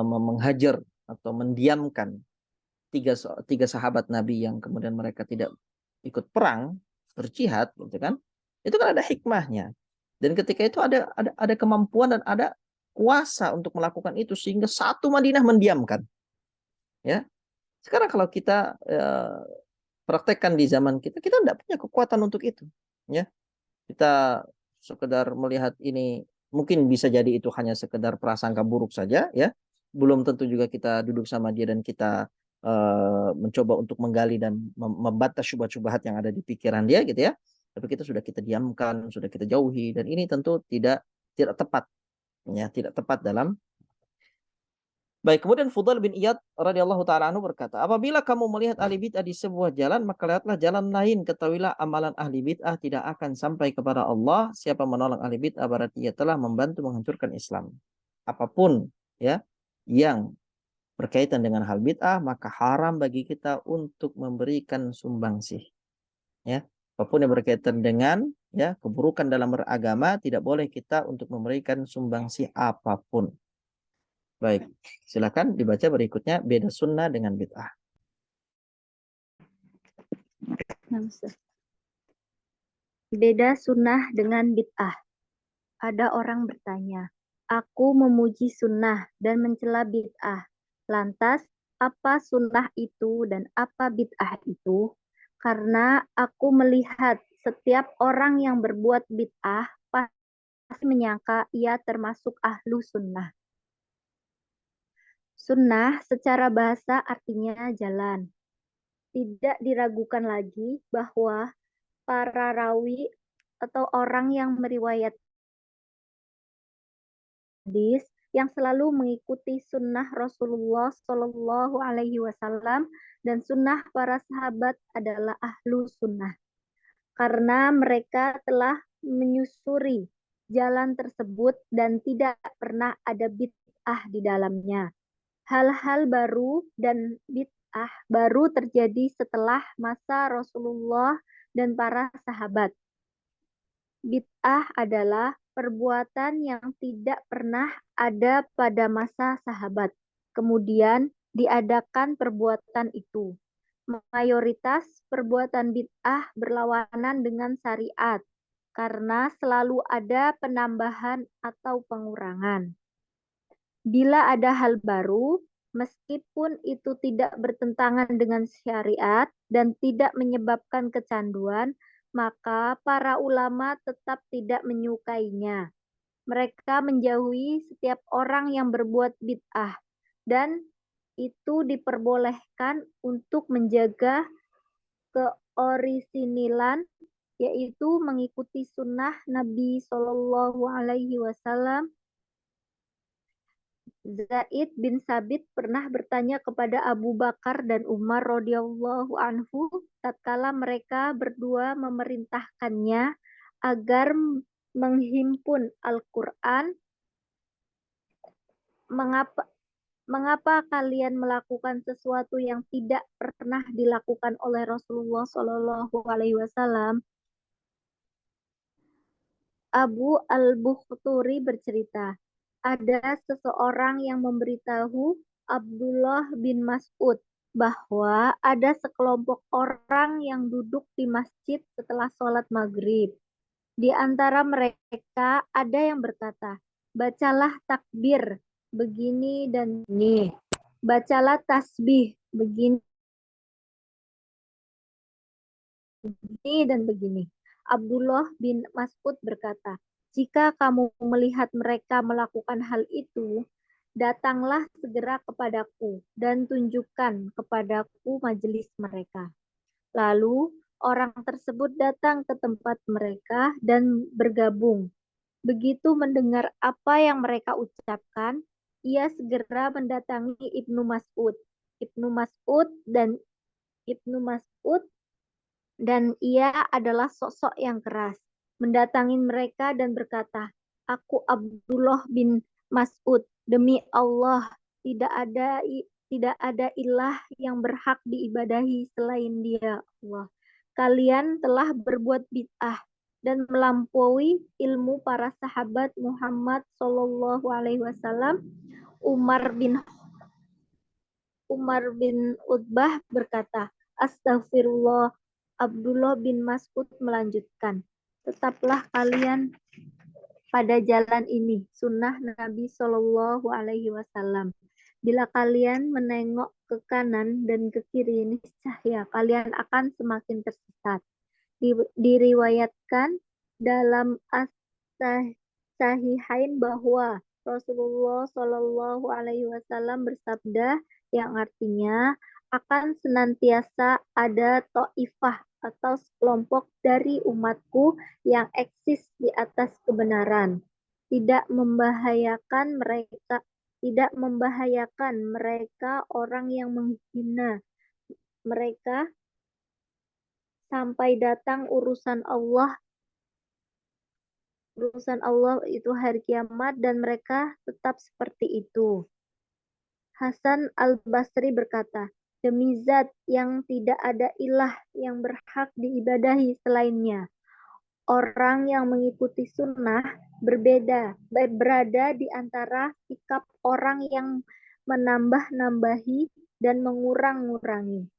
menghajar atau mendiamkan tiga sahabat Nabi yang kemudian mereka tidak ikut perang, berjihad, gitu kan? Itu kan ada hikmahnya. Dan ketika itu ada kemampuan dan ada kuasa untuk melakukan itu sehingga satu Madinah mendiamkan, ya. Sekarang kalau kita praktekkan di zaman kita tidak punya kekuatan untuk itu, ya. Kita sekedar melihat ini, mungkin bisa jadi itu hanya sekedar prasangka buruk saja, ya. Belum tentu juga kita duduk sama dia dan kita mencoba untuk menggali dan membantah syubhat-syubhat yang ada di pikiran dia gitu, ya. Tapi kita diamkan, sudah kita jauhi, dan ini tentu tidak tepat, ya, tidak tepat dalam. Baik, kemudian Fudail bin Iyad radhiyallahu taala anhu berkata, apabila kamu melihat ahli bid'ah di sebuah jalan, maka lihatlah jalan lain. Ketahuilah amalan ahli bid'ah tidak akan sampai kepada Allah. Siapa menolong ahli bid'ah berarti ia telah membantu menghancurkan Islam. Apapun, ya, yang berkaitan dengan hal bid'ah, maka haram bagi kita untuk memberikan sumbangsih, ya. Apapun yang berkaitan dengan, ya, keburukan dalam beragama, tidak boleh kita untuk memberikan sumbangsih apapun. Baik, silakan dibaca berikutnya, beda sunnah dengan bid'ah. Beda sunnah dengan bid'ah. Ada orang bertanya, aku memuji sunnah dan mencela bid'ah. Lantas, apa sunnah itu dan apa bid'ah itu? Karena aku melihat setiap orang yang berbuat bid'ah pasti menyangka ia termasuk ahlu sunnah. Sunnah secara bahasa artinya jalan. Tidak diragukan lagi bahwa para rawi atau orang yang meriwayat hadis yang selalu mengikuti sunnah Rasulullah Shallallahu Alaihi Wasallam dan sunnah para sahabat adalah ahlu sunnah, karena mereka telah menyusuri jalan tersebut dan tidak pernah ada bid'ah di dalamnya. Hal-hal baru dan bid'ah baru terjadi setelah masa Rasulullah dan para sahabat. Bid'ah adalah perbuatan yang tidak pernah ada pada masa sahabat. Kemudian diadakan perbuatan itu. Mayoritas perbuatan bid'ah berlawanan dengan syariat karena selalu ada penambahan atau pengurangan. Bila ada hal baru, meskipun itu tidak bertentangan dengan syariat dan tidak menyebabkan kecanduan, maka para ulama tetap tidak menyukainya. Mereka menjauhi setiap orang yang berbuat bid'ah dan itu diperbolehkan untuk menjaga keorisinilan, yaitu mengikuti sunnah Nabi Shallallahu Alaihi Wasallam. Zaid bin Sabit pernah bertanya kepada Abu Bakar dan Umar radhiyallahu anhu tatkala mereka berdua memerintahkannya agar menghimpun Al-Quran, mengapa mengapa kalian melakukan sesuatu yang tidak pernah dilakukan oleh Rasulullah Shallallahu Alaihi Wasallam? Abu al-Bukhturi bercerita, ada seseorang yang memberitahu Abdullah bin Mas'ud bahwa ada sekelompok orang yang duduk di masjid setelah sholat maghrib. Di antara mereka ada yang berkata, bacalah takbir begini dan ini, bacalah tasbih begini dan begini. Abdullah bin Mas'ud berkata, jika kamu melihat mereka melakukan hal itu, datanglah segera kepadaku dan tunjukkan kepadaku majelis mereka. Lalu orang tersebut datang ke tempat mereka dan bergabung. Begitu mendengar apa yang mereka ucapkan, ia segera mendatangi Ibnu Mas'ud. Ibnu Mas'ud dan Ibnu Mas'ud dan ia adalah sosok yang keras. Mendatangi mereka dan berkata, aku Abdullah bin Mas'ud, demi Allah tidak ada ilah yang berhak diibadahi selain Dia, Allah. Kalian telah berbuat bid'ah dan melampaui ilmu para sahabat Muhammad Shallallahu Alaihi Wasallam. Umar bin Utbah berkata, Astagfirullah. Abdullah bin Mas'ud melanjutkan, tetaplah kalian pada jalan ini, sunnah Nabi Shallallahu Alaihi Wasallam. Bila kalian menengok ke kanan dan ke kiri, niscaya kalian akan semakin tersesat. Diriwayatkan dalam as-sahihain bahwa Rasulullah Shallallahu Alaihi Wasallam bersabda yang artinya akan senantiasa ada ta'ifah atau sekelompok dari umatku yang eksis di atas kebenaran, tidak membahayakan mereka orang yang menghina mereka sampai datang urusan Allah itu hari kiamat dan mereka tetap seperti itu. Hasan al-Basri berkata, demi zat yang tidak ada ilah yang berhak diibadahi selainnya. Orang yang mengikuti sunnah berada di antara sikap orang yang menambah-nambahi dan mengurang-ngurangi.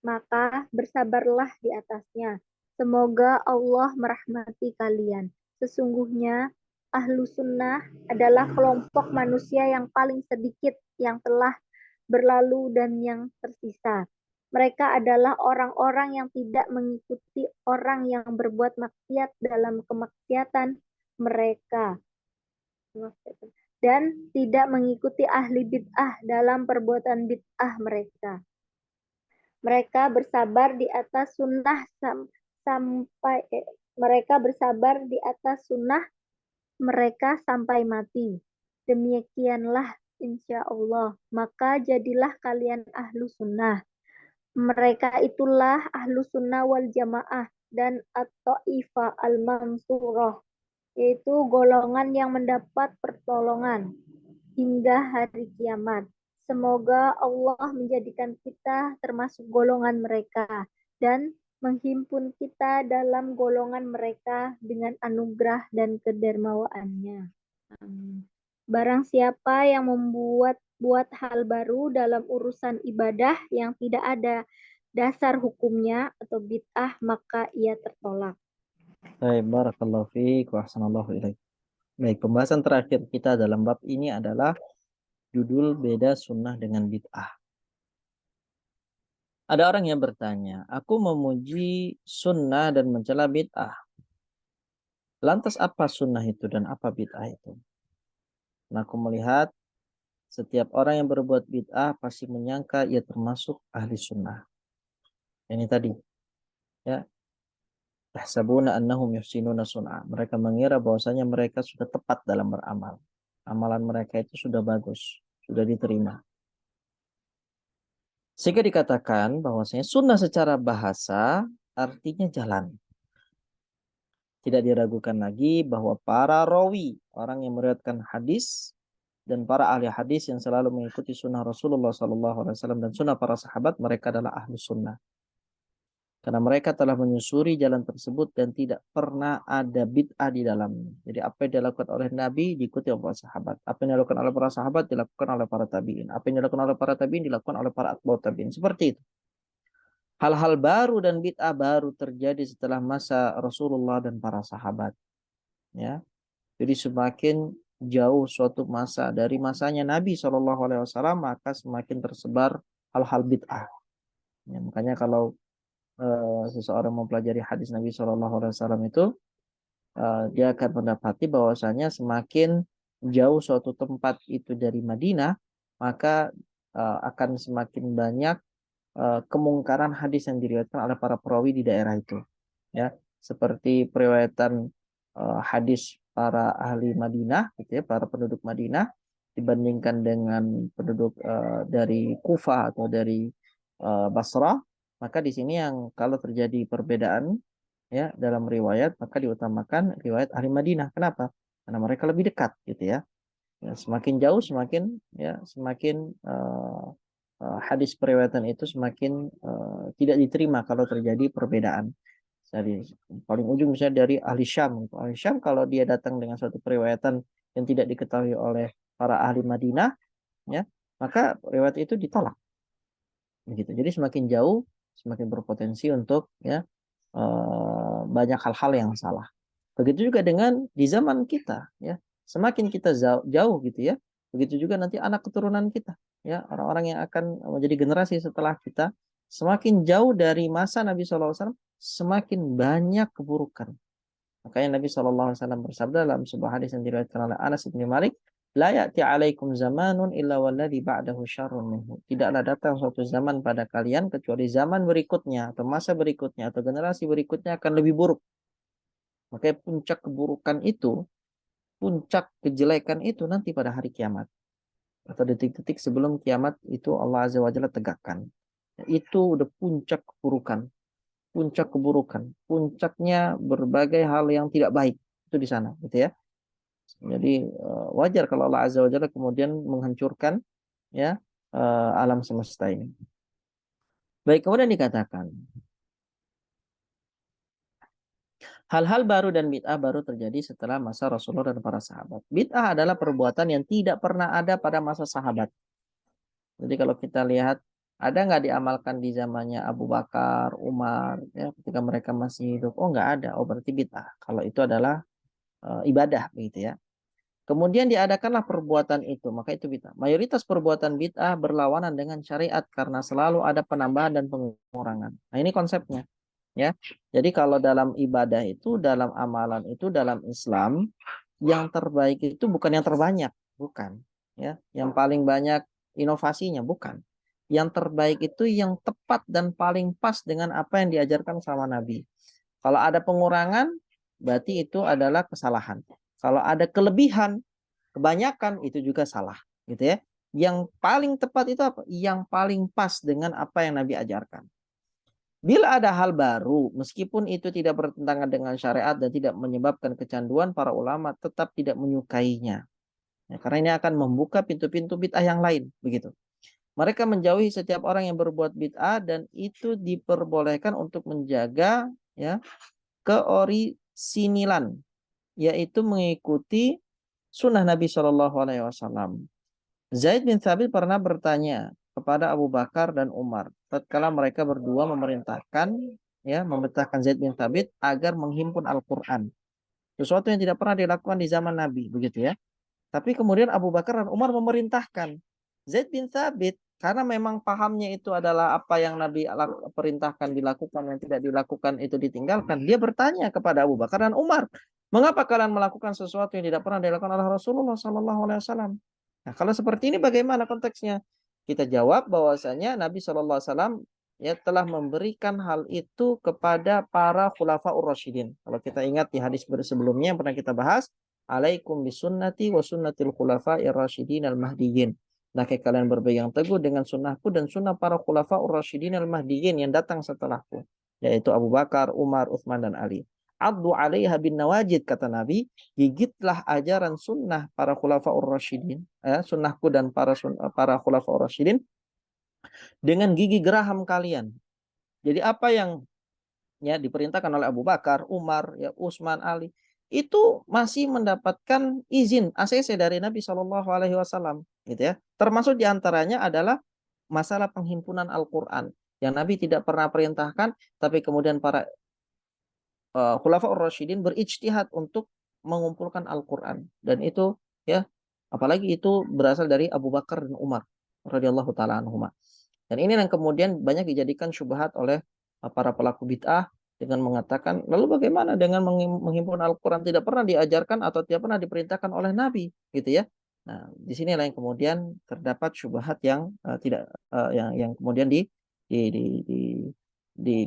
Maka bersabarlah di atasnya. Semoga Allah merahmati kalian. Sesungguhnya ahlu sunnah adalah kelompok manusia yang paling sedikit yang telah berlalu dan yang tersisa. Mereka adalah orang-orang yang tidak mengikuti orang yang berbuat maksiat dalam kemaksiatan mereka dan tidak mengikuti ahli bid'ah dalam perbuatan bid'ah mereka. Mereka bersabar di atas sunnah sampai mati. Demikianlah insya Allah. Maka jadilah kalian ahlu sunnah. Mereka itulah ahlu sunnah wal jamaah dan at-ta'ifah al-mansurah, yaitu golongan yang mendapat pertolongan hingga hari kiamat. Semoga Allah menjadikan kita termasuk golongan mereka dan menghimpun kita dalam golongan mereka dengan anugerah dan kedermawaannya. Amin. Barang siapa yang buat hal baru dalam urusan ibadah yang tidak ada dasar hukumnya atau bid'ah, maka ia tertolak. Baik, barakallahu fiik wa ahsanallahu ilaik. Baik, pembahasan terakhir kita dalam bab ini adalah judul beda sunnah dengan bid'ah. Ada orang yang bertanya, aku memuji sunnah dan mencela bid'ah. Lantas apa sunnah itu dan apa bid'ah itu? Nah, aku melihat setiap orang yang berbuat bid'ah pasti menyangka ia termasuk ahli sunnah. Ini tadi, ya. Yahsabuna annahum yuhsinuna sun'a. Mereka mengira bahwasanya mereka sudah tepat dalam beramal. Amalan mereka itu sudah bagus, sudah diterima. Sehingga dikatakan bahwasanya sunnah secara bahasa artinya jalan. Tidak diragukan lagi bahwa para rawi, orang yang meriwayatkan hadis dan para ahli hadis yang selalu mengikuti sunnah Rasulullah SAW dan sunnah para sahabat, mereka adalah ahli sunnah. Karena mereka telah menyusuri jalan tersebut dan tidak pernah ada bid'ah di dalamnya. Jadi apa yang dilakukan oleh Nabi diikuti oleh para sahabat. Apa yang dilakukan oleh para sahabat dilakukan oleh para tabi'in. Apa yang dilakukan oleh para tabi'in dilakukan oleh para atba'ut tabi'in. Seperti itu. Hal-hal baru dan bid'ah baru terjadi setelah masa Rasulullah dan para sahabat. Ya, jadi semakin jauh suatu masa dari masanya Nabi SAW, maka semakin tersebar hal-hal bid'ah. Ya, makanya kalau seseorang mempelajari hadis Nabi SAW itu, dia akan mendapati bahwasanya semakin jauh suatu tempat itu dari Madinah, maka akan semakin banyak kemungkaran hadis yang diriwayatkan oleh para perawi di daerah itu. Ya, seperti periwayatan hadis para ahli Madinah, gitu ya, para penduduk Madinah dibandingkan dengan penduduk dari Kufah atau dari Basrah, maka di sini yang kalau terjadi perbedaan ya dalam riwayat maka diutamakan riwayat ahli Madinah. Kenapa? Karena mereka lebih dekat, gitu ya. Ya, semakin jauh semakin hadis periwayatan itu semakin tidak diterima kalau terjadi perbedaan. Dari paling ujung misalnya dari ahli Syam. Ahli Syam kalau dia datang dengan suatu periwayatan yang tidak diketahui oleh para ahli Madinah, ya, maka riwayat itu ditolak. Begitu. Jadi semakin jauh, semakin berpotensi untuk ya banyak hal-hal yang salah. Begitu juga dengan di zaman kita, ya. Semakin kita jauh gitu ya. Begitu juga nanti anak keturunan kita, ya, orang-orang yang akan menjadi generasi setelah kita, semakin jauh dari masa Nabi SAW, semakin banyak keburukan. Makanya Nabi SAW bersabda dalam sebuah hadis yang diriwayatkan oleh Anas bin Malik, la ya'ti 'alaikum zamanun illa walladhi ba'dahu syarrun minhu. Tidaklah datang suatu zaman pada kalian kecuali zaman berikutnya atau masa berikutnya atau generasi berikutnya akan lebih buruk. Makanya puncak keburukan itu, puncak kejelekan itu nanti pada hari kiamat atau detik-detik sebelum kiamat itu Allah Azza wa Jalla tegakkan. Itu udah puncak keburukan, puncak keburukan, puncaknya berbagai hal yang tidak baik itu di sana, gitu ya. Jadi wajar kalau Allah Azza wa Jalla kemudian menghancurkan ya alam semesta ini. Baik, kemudian dikatakan hal-hal baru dan bid'ah baru terjadi setelah masa Rasulullah dan para sahabat. Bid'ah adalah perbuatan yang tidak pernah ada pada masa sahabat. Jadi kalau kita lihat ada nggak diamalkan di zamannya Abu Bakar, Umar, ya, ketika mereka masih hidup? Oh, nggak ada. Oh, berarti bid'ah. Kalau itu adalah ibadah, begitu ya. Kemudian diadakanlah perbuatan itu, maka itu bid'ah. Mayoritas perbuatan bid'ah berlawanan dengan syariat karena selalu ada penambahan dan pengurangan. Nah, ini konsepnya, ya. Jadi kalau dalam ibadah itu, dalam amalan itu, dalam Islam, yang terbaik itu bukan yang terbanyak, bukan, ya. Yang paling banyak inovasinya, bukan. Yang terbaik itu yang tepat dan paling pas dengan apa yang diajarkan sama Nabi. Kalau ada pengurangan, berarti itu adalah kesalahan. Kalau ada kelebihan, kebanyakan, itu juga salah, gitu ya. Yang paling tepat itu apa? Yang paling pas dengan apa yang Nabi ajarkan. Bila ada hal baru, meskipun itu tidak bertentangan dengan syariat dan tidak menyebabkan kecanduan, para ulama tetap tidak menyukainya. Ya, karena ini akan membuka pintu-pintu bid'ah yang lain, begitu. Mereka menjauhi setiap orang yang berbuat bid'ah dan itu diperbolehkan untuk menjaga ya keorisinilan, yaitu mengikuti sunnah Nabi Shallallahu Alaihi Wasallam. Zaid bin Thabit pernah bertanya kepada Abu Bakar dan Umar tatkala mereka berdua memerintahkan Zaid bin Thabit agar menghimpun Al-Quran, sesuatu yang tidak pernah dilakukan di zaman Nabi, begitu ya. Tapi kemudian Abu Bakar dan Umar memerintahkan Zaid bin Thabit, karena memang pahamnya itu adalah apa yang Nabi perintahkan dilakukan, yang tidak dilakukan itu ditinggalkan. Dia bertanya kepada Abu Bakar dan Umar, mengapa kalian melakukan sesuatu yang tidak pernah dilakukan oleh Rasulullah Sallallahu Alaihi Wasallam? Nah, kalau seperti ini bagaimana konteksnya? Kita jawab bahwasanya Nabi Sallallahu Alaihi Wasallam ya telah memberikan hal itu kepada para khulafaur rasyidin. Kalau kita ingat di hadis sebelumnya yang pernah kita bahas, alaikum bisunnati wa sunnatil khulafa'ir rasyidin al-mahdiyyin. Hendaknya kalian berpegang teguh dengan sunnahku dan sunnah para khulafa'ur rasyidin al-mahdiyyin yang datang setelahku, yaitu Abu Bakar, Umar, Utsman dan Ali. Addu 'alaiha bin nawajid, kata Nabi, gigitlah ajaran sunnah para khulafa'ur rasyidin, sunnahku dan para khulafa'ur rasyidin dengan gigi geraham kalian. Jadi apa yang ya diperintahkan oleh Abu Bakar, Umar, ya Utsman, Ali, itu masih mendapatkan izin ACC dari Nabi Shallallahu Alaihi Wasallam, gitu ya. Termasuk diantaranya adalah masalah penghimpunan Al-Quran yang Nabi tidak pernah perintahkan, tapi kemudian para Khulafaur Rasyidin berijtihad untuk mengumpulkan Al-Quran, dan itu ya apalagi itu berasal dari Abu Bakar dan Umar radhiyallahu taala anhuma. Dan ini yang kemudian banyak dijadikan syubhat oleh para pelaku bid'ah dengan mengatakan, lalu bagaimana dengan menghimpun Al-Quran, tidak pernah diajarkan atau tidak pernah diperintahkan oleh Nabi, gitu ya. Nah, di sinilah yang kemudian terdapat syubhat yang tidak yang kemudian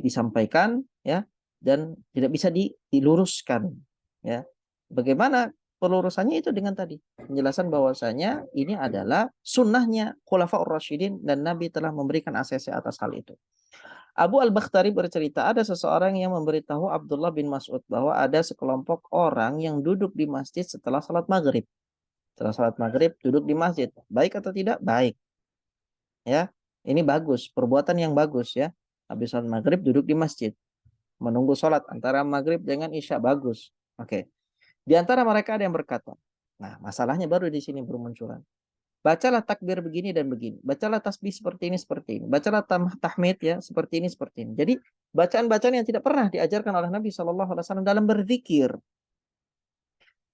disampaikan ya, dan tidak bisa diluruskan ya. Bagaimana pelurusannya itu dengan tadi penjelasan bahwasanya ini adalah sunnahnya Khulafaur Rasyidin dan Nabi telah memberikan ACC atas hal itu. Abu Al-Bakhtari bercerita ada seseorang yang memberitahu Abdullah bin Mas'ud bahwa ada sekelompok orang yang duduk di masjid setelah salat maghrib. Setelah salat maghrib duduk di masjid. Baik atau tidak? Baik. Ya, ini bagus, perbuatan yang bagus ya. Habis salat maghrib duduk di masjid, menunggu salat antara maghrib dengan isya, bagus. Oke. Di antara mereka ada yang berkata, nah masalahnya baru di sini bermunculan. Bacalah takbir begini dan begini. Bacalah tasbih seperti ini, seperti ini. Bacalah tahmid ya, seperti ini, seperti ini. Jadi bacaan-bacaan yang tidak pernah diajarkan oleh Nabi SAW dalam berzikir.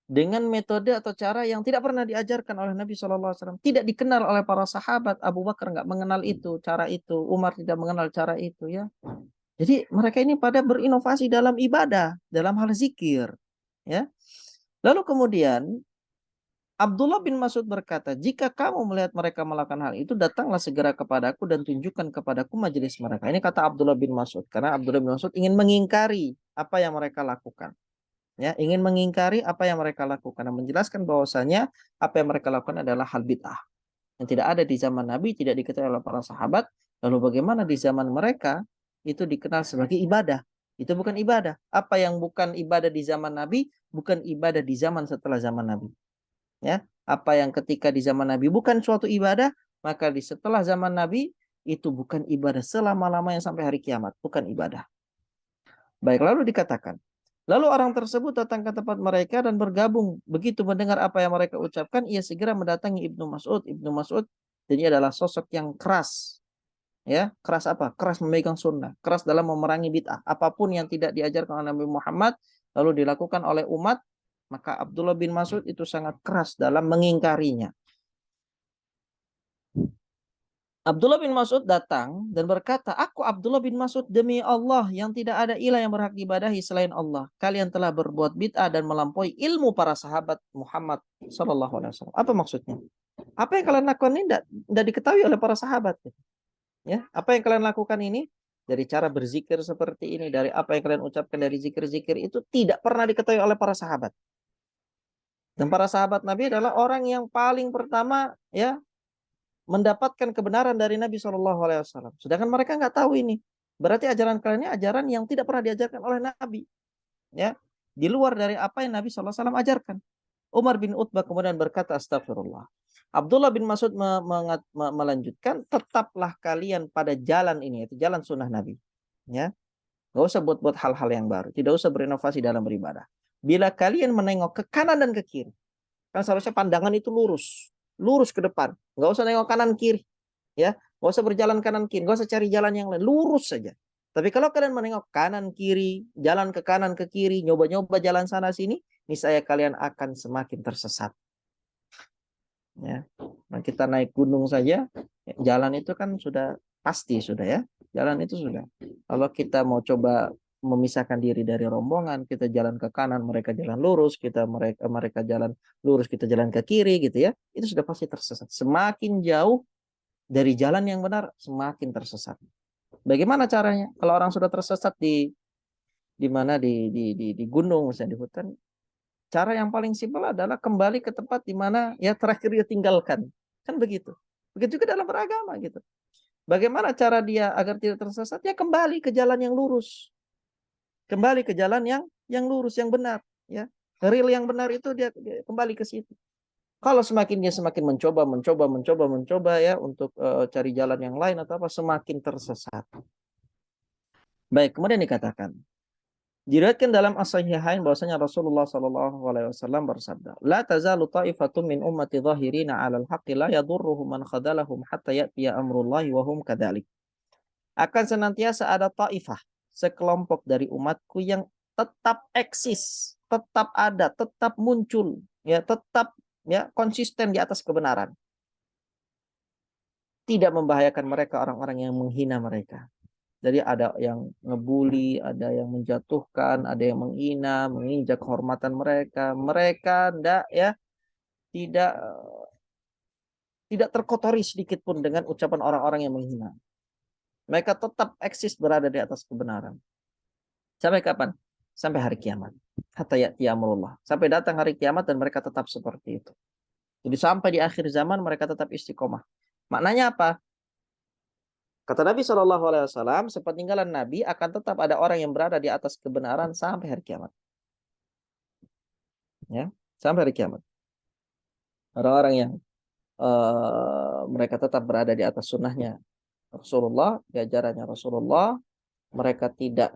Dengan metode atau cara yang tidak pernah diajarkan oleh Nabi SAW. Tidak dikenal oleh para sahabat. Abu Bakar nggak mengenal itu, cara itu. Umar tidak mengenal cara itu ya. Jadi mereka ini pada berinovasi dalam ibadah, dalam hal zikir. Ya. Lalu kemudian Abdullah bin Mas'ud berkata, jika kamu melihat mereka melakukan hal itu, datanglah segera kepadaku dan tunjukkan kepadaku majelis mereka. Ini kata Abdullah bin Mas'ud, karena Abdullah bin Mas'ud ingin mengingkari apa yang mereka lakukan. Ya, ingin mengingkari apa yang mereka lakukan dan menjelaskan bahwasanya apa yang mereka lakukan adalah hal bid'ah yang tidak ada di zaman Nabi, tidak diketahui oleh para sahabat. Lalu bagaimana di zaman mereka itu dikenal sebagai ibadah? Itu bukan ibadah. Apa yang bukan ibadah di zaman Nabi, bukan ibadah di zaman setelah zaman Nabi. Ya, apa yang ketika di zaman Nabi bukan suatu ibadah, maka di setelah zaman Nabi itu bukan ibadah selama-lamanya sampai hari kiamat, bukan ibadah. Baik, lalu dikatakan, lalu orang tersebut datang ke tempat mereka dan bergabung. Begitu mendengar apa yang mereka ucapkan, ia segera mendatangi Ibnu Mas'ud. Ibnu Mas'ud jadi adalah sosok yang keras. Ya, keras apa? Keras memegang sunnah, keras dalam memerangi bid'ah. Apapun yang tidak diajarkan oleh Nabi Muhammad lalu dilakukan oleh umat, maka Abdullah bin Mas'ud itu sangat keras dalam mengingkarinya. Abdullah bin Mas'ud datang dan berkata, aku Abdullah bin Mas'ud demi Allah yang tidak ada ilah yang berhak diibadahi selain Allah. Kalian telah berbuat bid'ah dan melampaui ilmu para sahabat Muhammad Sallallahu Alaihi Wasallam. Apa maksudnya? Apa yang kalian lakukan ini tidak diketahui oleh para sahabat. Ya, apa yang kalian lakukan ini dari cara berzikir seperti ini, dari apa yang kalian ucapkan dari zikir-zikir itu tidak pernah diketahui oleh para sahabat. Dan para sahabat Nabi adalah orang yang paling pertama ya mendapatkan kebenaran dari Nabi Shallallahu Alaihi Wasallam. Sedangkan mereka nggak tahu ini. Berarti ajaran kalian ini ajaran yang tidak pernah diajarkan oleh Nabi. Ya, di luar dari apa yang Nabi Shallallahu Alaihi Wasallam ajarkan. Umar bin Utbah kemudian berkata, astagfirullah. Abdullah bin Mas'ud melanjutkan, tetaplah kalian pada jalan ini, yaitu jalan sunnah Nabi. Ya, nggak usah buat-buat hal-hal yang baru. Tidak usah berinovasi dalam beribadah. Bila kalian menengok ke kanan dan ke kiri, kan seharusnya pandangan itu lurus, lurus ke depan. Nggak usah nengok kanan kiri, ya. Nggak usah berjalan kanan kiri, nggak usah cari jalan yang lain, lurus saja. Tapi kalau kalian menengok kanan kiri, jalan ke kanan ke kiri, nyoba-nyoba jalan sana sini, niscaya kalian akan semakin tersesat. Ya. Nah, kita naik gunung saja, jalan itu kan sudah pasti sudah ya. Jalan itu sudah. Kalau kita mau coba memisahkan diri dari rombongan, kita jalan ke kanan, mereka jalan lurus, mereka jalan lurus, kita jalan ke kiri gitu ya. Itu sudah pasti tersesat. Semakin jauh dari jalan yang benar, semakin tersesat. Bagaimana caranya? Kalau orang sudah tersesat di mana di gunung misalnya di hutan, cara yang paling simpel adalah kembali ke tempat di mana ya terakhir dia tinggalkan. Kan begitu. Begitu juga dalam beragama gitu. Bagaimana cara dia agar tidak tersesat? Ya kembali ke jalan yang lurus. Kembali ke jalan yang lurus, yang benar. Ya, real yang benar itu dia kembali ke situ. Kalau semakin mencoba ya untuk cari jalan yang lain atau apa, semakin tersesat. Baik, kemudian dikatakan, diriwayatkan dalam as-sahihain bahwasanya Rasulullah sallallahu alaihi wasallam bersabda, "La tazalu ta'ifatun min ummati dhahirina 'alal haqqi la yadurruhum man khadalahum hatta ya'tiya amrullahi wa hum kadzalik." Akan senantiasa ada taifah, sekelompok dari umatku yang tetap eksis, tetap ada, tetap muncul, ya, tetap ya konsisten di atas kebenaran. Tidak membahayakan mereka orang-orang yang menghina mereka. Jadi ada yang ngebully, ada yang menjatuhkan, ada yang menghina, menginjak kehormatan mereka. Mereka tidak tidak terkotori sedikit pun dengan ucapan orang-orang yang menghina. Mereka tetap eksis berada di atas kebenaran. Sampai kapan? Sampai hari kiamat. Hatta ya'ti amrullah. Sampai datang hari kiamat dan mereka tetap seperti itu. Jadi sampai di akhir zaman mereka tetap istiqomah. Maknanya apa? Kata Nabi Shallallahu Alaihi Wasallam, sepeninggalan Nabi akan tetap ada orang yang berada di atas kebenaran sampai hari kiamat. Ya, sampai hari kiamat. Orang-orang yang mereka tetap berada di atas sunnahnya Rasulullah, di ajarannya Rasulullah, mereka tidak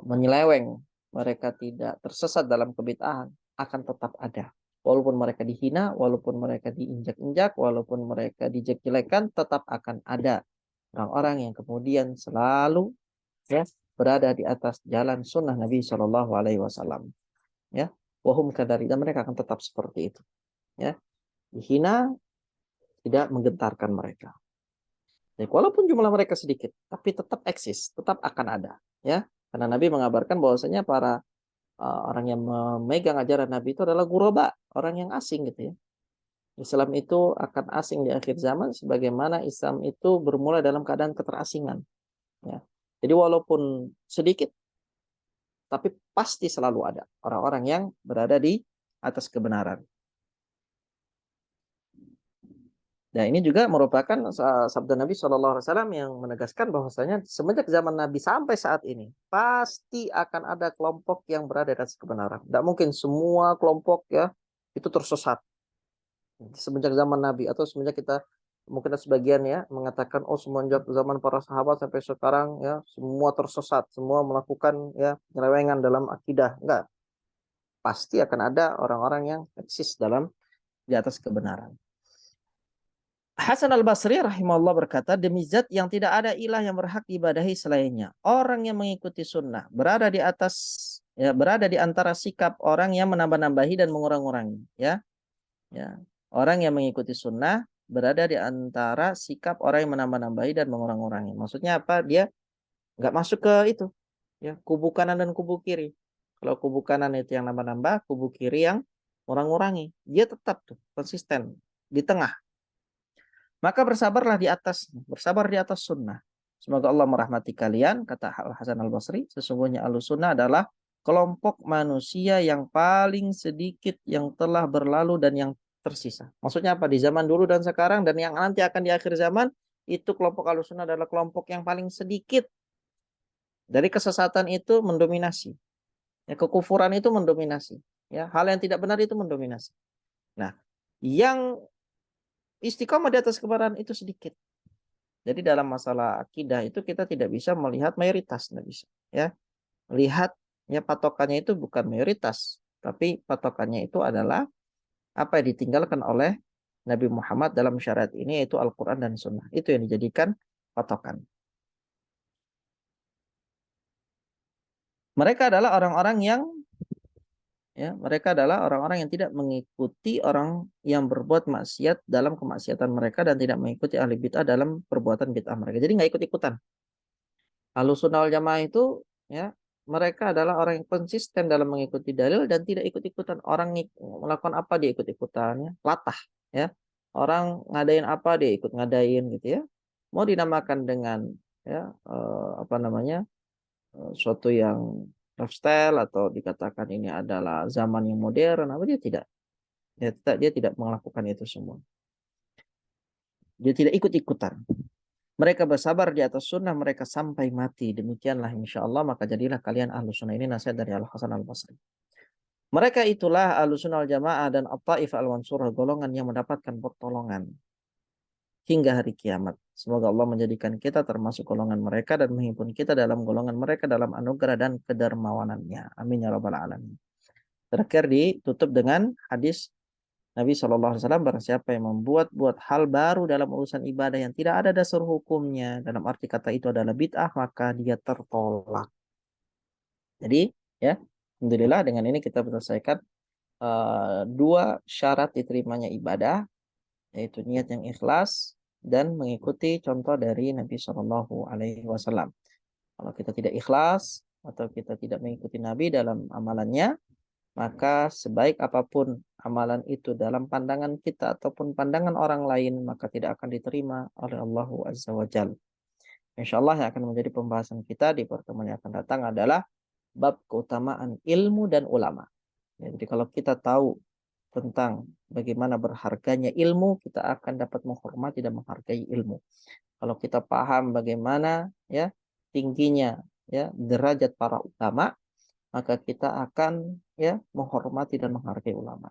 menyeleweng, mereka tidak tersesat dalam kebid'ahan, akan tetap ada. Walaupun mereka dihina, walaupun mereka diinjak-injak, walaupun mereka dijek-jelekan, tetap akan ada orang-orang yang kemudian selalu ya berada di atas jalan sunnah Nabi Shallallahu Alaihi Wasallam. Ya, wahum kadari, dan mereka akan tetap seperti itu. Ya, dihina tidak menggentarkan mereka. Ya, walaupun jumlah mereka sedikit, tapi tetap eksis, tetap akan ada. Ya, karena Nabi mengabarkan bahwasanya para orang yang memegang ajaran Nabi itu adalah ghuraba, orang yang asing gitu ya. Islam itu akan asing di akhir zaman, sebagaimana Islam itu bermula dalam keadaan keterasingan. Ya. Jadi walaupun sedikit, tapi pasti selalu ada orang-orang yang berada di atas kebenaran. Nah, ini juga merupakan sabda Nabi SAW yang menegaskan bahwasanya semenjak zaman Nabi sampai saat ini pasti akan ada kelompok yang berada di atas kebenaran. Tidak mungkin semua kelompok ya itu tersesat semenjak zaman Nabi, atau semenjak kita mungkin sebagian ya mengatakan oh semenjak zaman para sahabat sampai sekarang ya semua tersesat, semua melakukan ya penyelewengan dalam akidah. Enggak, pasti akan ada orang-orang yang eksis di atas kebenaran. Hasan al-Basri rahimahullah berkata, demi zat yang tidak ada ilah yang berhak diibadahi selainnya, orang yang mengikuti sunnah berada di atas ya berada di antara sikap orang yang menambah-nambahi dan mengurang-urangi. Ya, orang yang mengikuti sunnah berada di antara sikap orang yang menambah-nambahi dan mengurang-urangi. Maksudnya apa? Dia nggak masuk ke itu, ya kubu kanan dan kubu kiri. Kalau kubu kanan itu yang nambah-nambah, kubu kiri yang ngurang-ngurangi. Dia tetap tuh konsisten di tengah. Maka bersabar di atas sunnah. Semoga Allah merahmati kalian, kata Hasan al-Basri. Sesungguhnya al-sunnah adalah kelompok manusia yang paling sedikit yang telah berlalu dan yang tersisa. Maksudnya apa? Di zaman dulu dan sekarang dan yang nanti akan di akhir zaman, itu kelompok al-sunnah adalah kelompok yang paling sedikit. Dari kesesatan itu mendominasi. Ya, kekufuran itu mendominasi. Ya, hal yang tidak benar itu mendominasi. Nah, yang istiqomah di atas kebenaran itu sedikit. Jadi dalam masalah akidah itu kita tidak bisa melihat mayoritas, tidak bisa. Ya, lihat ya patokannya itu bukan mayoritas, tapi patokannya itu adalah apa yang ditinggalkan oleh Nabi Muhammad dalam syariat ini, yaitu Al-Quran dan Sunnah. Itu yang dijadikan patokan. Mereka adalah orang-orang yang ya, mereka adalah orang-orang yang tidak mengikuti orang yang berbuat maksiat dalam kemaksiatan mereka dan tidak mengikuti ahli bid'ah dalam perbuatan bid'ah mereka. Jadi nggak ikut-ikutan. Ahlussunnah wal Jamaah itu ya, mereka adalah orang yang konsisten dalam mengikuti dalil dan tidak ikut-ikutan. Orang melakukan apa dia ikut-ikutan, ya. Latah, ya. Orang ngadain apa dia ikut ngadain gitu ya. Mau dinamakan dengan ya apa namanya? Suatu yang lifestyle atau dikatakan ini adalah zaman yang modern, apa dia tidak. Dia tidak melakukan itu semua. Dia tidak ikut-ikutan. Mereka bersabar di atas sunnah mereka sampai mati. Demikianlah insya Allah maka jadilah kalian ahlu sunnah. Ini nasihat dari Al-Hasan Al-Basri. Mereka itulah ahlu sunnah al-jamaah dan at-taif al-mansurah. Golongan yang mendapatkan pertolongan hingga hari kiamat. Semoga Allah menjadikan kita termasuk golongan mereka dan menghimpun kita dalam golongan mereka dalam anugerah dan kedermawanannya. Amin ya rabbal alamin. Terakhir ditutup dengan hadis Nabi SAW, barang siapa yang membuat hal baru dalam urusan ibadah yang tidak ada dasar hukumnya, dalam arti kata itu adalah bid'ah, maka dia tertolak. Jadi, ya, alhamdulillah dengan ini kita menyelesaikan dua syarat diterimanya ibadah, yaitu niat yang ikhlas dan mengikuti contoh dari Nabi SAW. Kalau kita tidak ikhlas atau kita tidak mengikuti Nabi dalam amalannya, maka sebaik apapun amalan itu dalam pandangan kita ataupun pandangan orang lain, maka tidak akan diterima oleh Allah Azza wa Jalla. InsyaAllah yang akan menjadi pembahasan kita di pertemuan yang akan datang adalah bab keutamaan ilmu dan ulama. Ya, jadi kalau kita tahu tentang bagaimana berharganya ilmu, kita akan dapat menghormati dan menghargai ilmu. Kalau kita paham bagaimana ya tingginya ya derajat para ulama, maka kita akan ya menghormati dan menghargai ulama.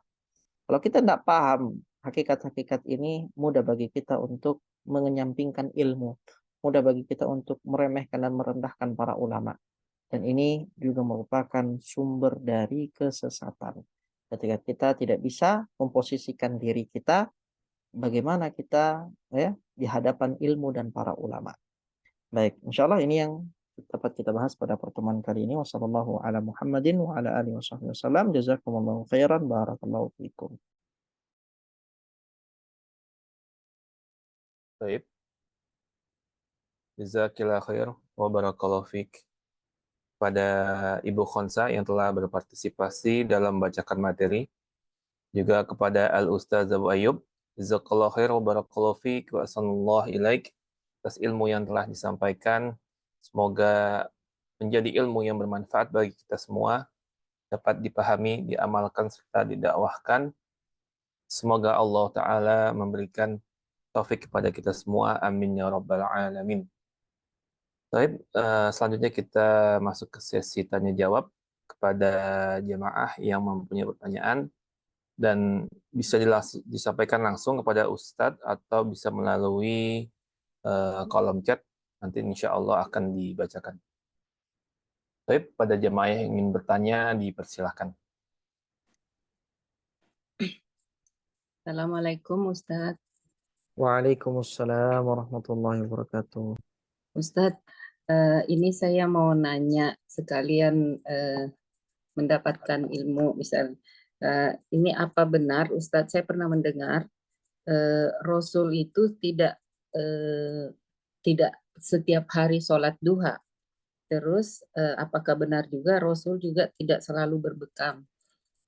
Kalau kita tidak paham hakikat-hakikat ini, mudah bagi kita untuk mengenyampingkan ilmu, mudah bagi kita untuk meremehkan dan merendahkan para ulama. Dan ini juga merupakan sumber dari kesesatan. Ketika kita tidak bisa memposisikan diri kita, bagaimana kita ya di hadapan ilmu dan para ulama. Baik, insya Allah ini yang dapat kita bahas pada pertemuan kali ini. Wassallallahu ala Muhammadin wa ala alihi wasallam. Jazakumullahu khairan. Barakallahu fiikum. Baik, jazakillah khair wa barakallahu fiik pada Ibu Khonsa yang telah berpartisipasi dalam membacakan materi, juga kepada Al-Ustaz Abu Ayyub, jazakallahu khair wa barakallahu fiik wa sallallahu ilaik atas ilmu yang telah disampaikan. Semoga menjadi ilmu yang bermanfaat bagi kita semua, dapat dipahami, diamalkan, serta didakwahkan. Semoga Allah Ta'ala memberikan taufik kepada kita semua. Amin ya rabbal alamin. Baik, selanjutnya kita masuk ke sesi tanya jawab kepada jemaah yang mempunyai pertanyaan dan bisa disampaikan langsung kepada Ustadz atau bisa melalui kolom chat. Nanti insya Allah akan dibacakan. Baik, pada jemaah yang ingin bertanya dipersilahkan. Assalamualaikum Ustadz. Waalaikumsalam warahmatullahi wabarakatuh. Ustadz, ini saya mau nanya sekalian mendapatkan ilmu. Misal, ini apa benar Ustadz? Saya pernah mendengar Rasul itu tidak setiap hari sholat duha. Terus, apakah benar juga Rasul juga tidak selalu berbekam?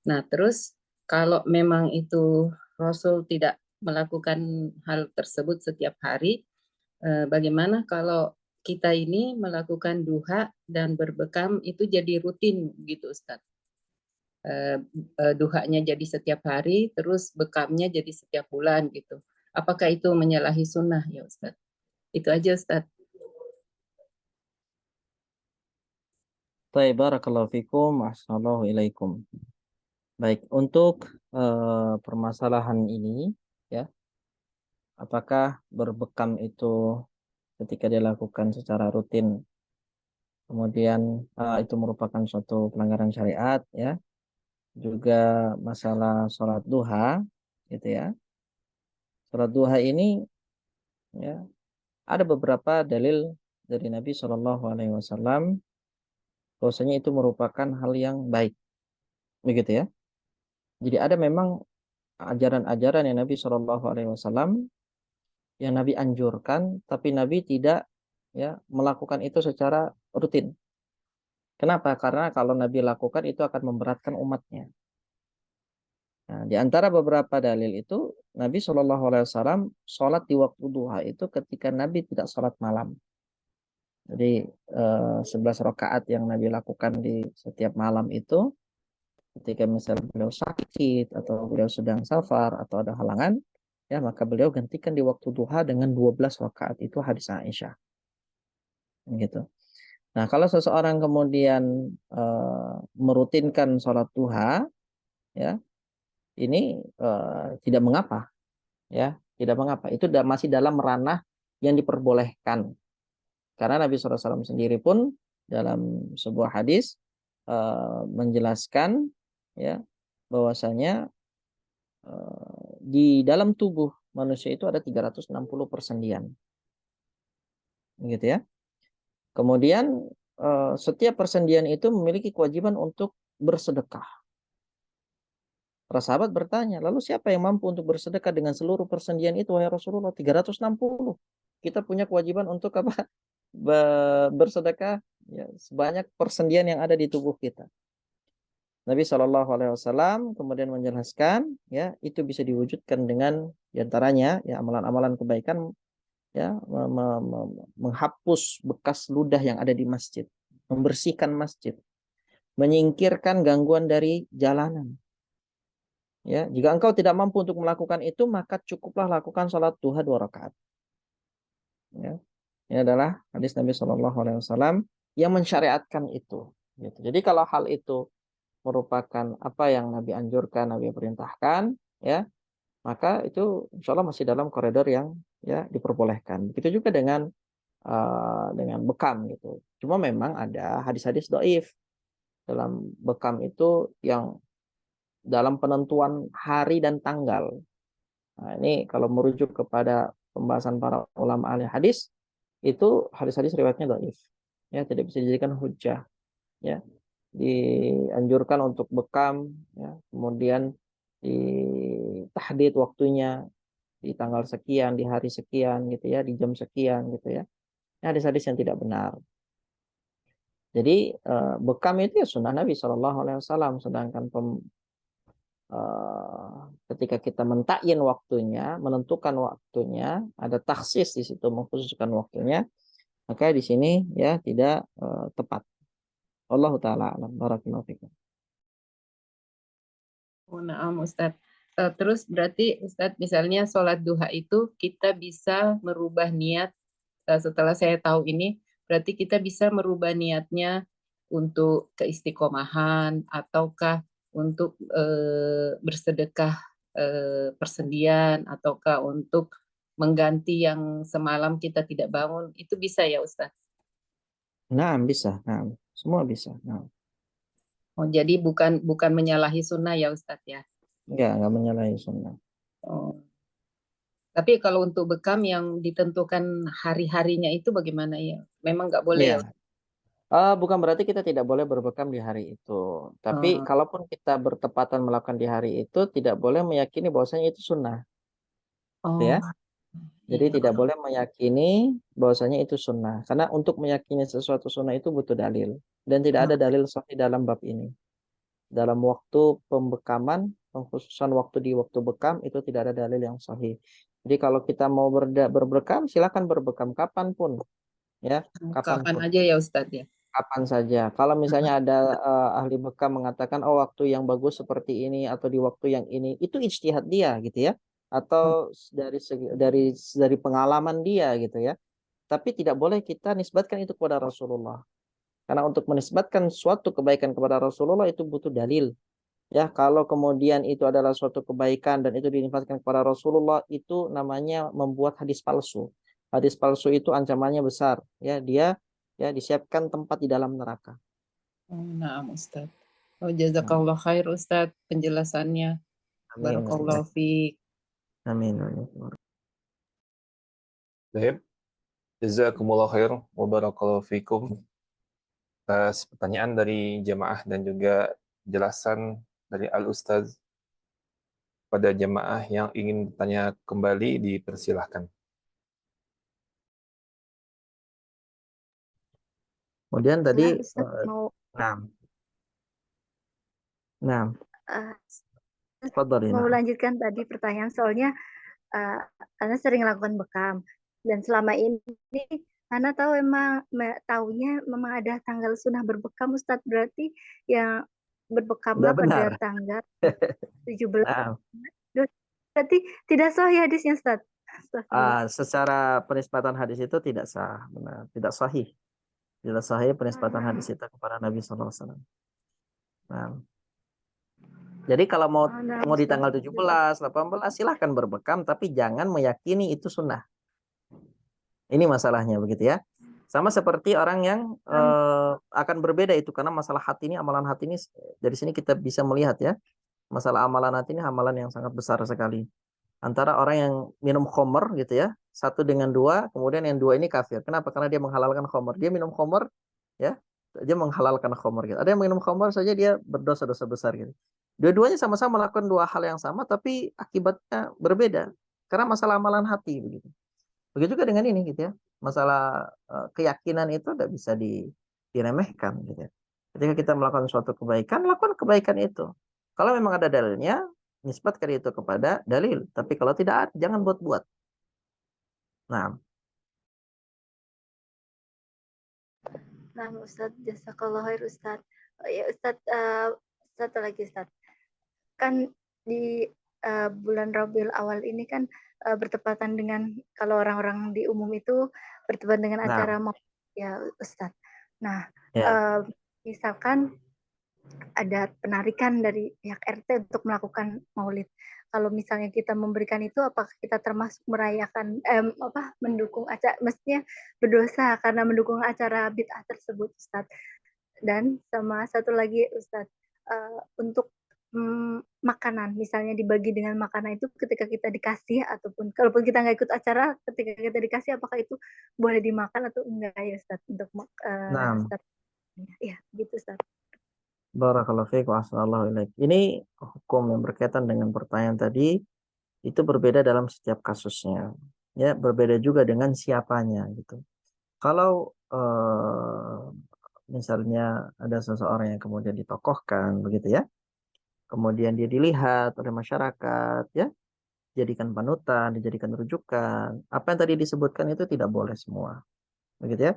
Nah, terus kalau memang itu Rasul tidak melakukan hal tersebut setiap hari, bagaimana kalau kita ini melakukan duha dan berbekam itu jadi rutin gitu Ustadz? Duhanya jadi setiap hari, terus bekamnya jadi setiap bulan gitu. Apakah itu menyalahi sunnah ya Ustadz? Itu aja Ustadz. Baik, barakallahu fikum. Assalamualaikum ilaikum. Baik, untuk permasalahan ini ya, apakah berbekam itu ketika dilakukan secara rutin kemudian itu merupakan suatu pelanggaran syariat ya, juga masalah sholat duha gitu ya. Sholat duha ini ya ada beberapa dalil dari Nabi Shallallahu Alaihi Wasallam bahwasanya itu merupakan hal yang baik begitu ya. Jadi ada memang ajaran-ajaran yang Nabi Shallallahu Alaihi Wasallam yang Nabi anjurkan, tapi Nabi tidak ya melakukan itu secara rutin. Kenapa? Karena kalau Nabi lakukan itu akan memberatkan umatnya. Nah, di antara beberapa dalil itu Nabi Shallallahu Alaihi Wasallam sholat di waktu duha itu ketika Nabi tidak sholat malam. Jadi 11 rakaat yang Nabi lakukan di setiap malam itu ketika misalnya beliau sakit atau beliau sedang safar atau ada halangan, ya maka beliau gantikan di waktu duha dengan 12 rakaat. Itu hadis Aisyah. Gitu. Nah, kalau seseorang kemudian merutinkan sholat duha, ya ini tidak mengapa, ya tidak mengapa. Itu masih dalam ranah yang diperbolehkan. Karena Nabi SAW sendiri pun dalam sebuah hadis menjelaskan, ya bahwasanya di dalam tubuh manusia itu ada 360 persendian, gitu ya. Kemudian setiap persendian itu memiliki kewajiban untuk bersedekah. Para sahabat bertanya, lalu siapa yang mampu untuk bersedekah dengan seluruh persendian itu, wahai Rasulullah? 360. Kita punya kewajiban untuk apa? Bersedekah ya, sebanyak persendian yang ada di tubuh kita. Nabi Shallallahu Alaihi Wasallam kemudian menjelaskan, ya itu bisa diwujudkan dengan diantaranya ya amalan-amalan kebaikan, ya menghapus bekas ludah yang ada di masjid, membersihkan masjid, menyingkirkan gangguan dari jalanan. Ya, jika engkau tidak mampu untuk melakukan itu, maka cukuplah lakukan sholat duha 2 rakaat. Ya. Ini adalah hadis Nabi Shallallahu Alaihi Wasallam yang mensyariatkan itu. Gitu. Jadi kalau hal itu merupakan apa yang Nabi anjurkan, Nabi perintahkan, ya, maka itu insya Allah masih dalam koridor yang ya diperbolehkan. Begitu juga dengan bekam gitu. Cuma memang ada hadis-hadis dhaif dalam bekam itu yang dalam penentuan hari dan tanggal. Nah, ini kalau merujuk kepada pembahasan para ulama ahli hadis, itu hadis-hadis riwayatnya dhaif. Ya, tidak bisa dijadikan hujjah. Ya, dianjurkan untuk bekam, ya, kemudian di tahdid waktunya di tanggal sekian, di hari sekian, gitu ya, di jam sekian, gitu ya. Ini hadis-hadis yang tidak benar. Jadi bekam itu ya sunnah Nabi Shallallahu Alaihi Wasallam, sedangkan ketika kita mentakyin waktunya, menentukan waktunya, ada taksis di situ mengkhususkan waktunya, maka di sini ya tidak tepat. Wallahu taala alam. Barakallahu fikum. Naam Ustadz. Terus berarti Ustadz misalnya sholat duha itu kita bisa merubah niat, setelah saya tahu ini, berarti kita bisa merubah niatnya untuk keistiqomahan ataukah untuk bersedekah persendian ataukah untuk mengganti yang semalam kita tidak bangun, itu bisa ya Ustadz? Nah, bisa. Nah, semua bisa. Nah, Oh, jadi bukan menyalahi sunnah ya Ustadz ya? enggak menyalahi sunnah. Oh. Tapi kalau untuk bekam yang ditentukan hari-harinya itu bagaimana ya? Memang nggak boleh ya? Iya. Bukan berarti kita tidak boleh berbekam di hari itu. Tapi Oh, kalaupun kita bertepatan melakukan di hari itu, tidak boleh meyakini bahwasanya itu sunnah. Gitu ya. oh, Jadi iya. tidak boleh meyakini bahwasanya itu sunnah. Karena untuk meyakini sesuatu sunnah itu butuh dalil. Dan tidak ada dalil sahih dalam bab ini. Dalam waktu pembekaman, pengkhususan waktu di waktu bekam, itu tidak ada dalil yang sahih. Jadi kalau kita mau berbekam, silakan berbekam kapanpun. Ya, Kapan kapanpun. aja ya Ustadz ya? Kapan saja. Kalau misalnya ada ahli bekam mengatakan, oh waktu yang bagus seperti ini, atau di waktu yang ini, itu ijtihad dia gitu ya. Oh, Atau dari pengalaman dia gitu ya. Tapi tidak boleh kita nisbatkan itu kepada Rasulullah. Karena untuk menisbatkan suatu kebaikan kepada Rasulullah itu butuh dalil. Ya, kalau kemudian itu adalah suatu kebaikan dan itu dinisbatkan kepada Rasulullah, itu namanya membuat hadis palsu. Hadis palsu itu ancamannya besar. Ya, dia ya disiapkan tempat di dalam neraka. nah Ustadz. Oh, Nah, jazakallah khair Ustadz penjelasannya. amin. Barakallahu fiik. Amin. Baik, jazakumullah khair wa barakallahu fikum. Atas pertanyaan dari jemaah dan juga jelasan dari Al-Ustaz. Pada jemaah yang ingin bertanya kembali dipersilahkan. Kemudian Nah, tadi, Ustaz mau nah, uh, tafadhali, mau nah. lanjutkan tadi pertanyaan, soalnya Ana sering lakukan bekam dan selama ini Ana tahu taunya memang ada tanggal sunnah berbekam, Ustadz. Berarti yang Udah berbekamlah pada benar. tanggal 17. Nah, Berarti tidak sahih hadisnya, Ustadz. secara penisbatan hadis itu tidak sah, benar, tidak sahih. Tidak sahih penisbatan hadis itu kepada Nabi SAW. Nah, jadi kalau mau di tanggal 17, 18 silahkan berbekam, tapi jangan meyakini itu sunnah. Ini masalahnya begitu ya. Sama seperti orang yang akan berbeda itu, karena masalah hati ini, amalan hati ini, dari sini kita bisa melihat ya, masalah amalan hati ini amalan yang sangat besar sekali. Antara orang yang minum khamr gitu ya, satu dengan dua, kemudian yang dua ini kafir. Kenapa? Karena dia menghalalkan khamr. Dia minum khamr ya, dia menghalalkan khamr gitu. Ada yang minum khamr saja dia berdosa-dosa besar gitu. Dua-duanya sama-sama melakukan dua hal yang sama, tapi akibatnya berbeda. Karena masalah amalan hati begitu. Begitu juga dengan ini gitu ya. Masalah keyakinan itu tidak bisa diremehkan gitu ya. Ketika kita melakukan suatu kebaikan, lakukan kebaikan itu. Kalau memang ada dalilnya, nisbatkan itu kepada dalil. Tapi kalau tidak ada, jangan buat-buat. Nah, Ustadz, jazakallah khair, Ustadz. Ya Ustadz, satu lagi Ustadz. Kan di bulan Rabiul Awal ini kan bertepatan dengan, kalau orang-orang di umum itu bertepatan dengan acara maulid ya Ustadz. Nah, misalkan ada penarikan dari pihak RT untuk melakukan maulid. Kalau misalnya kita memberikan itu, apakah kita termasuk merayakan mendukung acara, mestinya berdosa karena mendukung acara bid'ah tersebut, Ustadz. Dan sama satu lagi, Ustadz, untuk makanan, misalnya dibagi dengan makanan itu ketika kita dikasih, ataupun kalaupun kita nggak ikut acara, ketika kita dikasih, apakah itu boleh dimakan atau enggak ya Ustadz, untuk Ustadz? Ya, gitu Ustadz. Barakallahu fiik wa ahsanallahu ilaik. Ini hukum yang berkaitan dengan pertanyaan tadi itu berbeda dalam setiap kasusnya. Ya, berbeda juga dengan siapanya gitu. Kalau misalnya ada seseorang yang kemudian ditokohkan begitu ya, kemudian dia dilihat oleh masyarakat ya, dijadikan panutan, dijadikan rujukan, apa yang tadi disebutkan itu tidak boleh semua, begitu ya.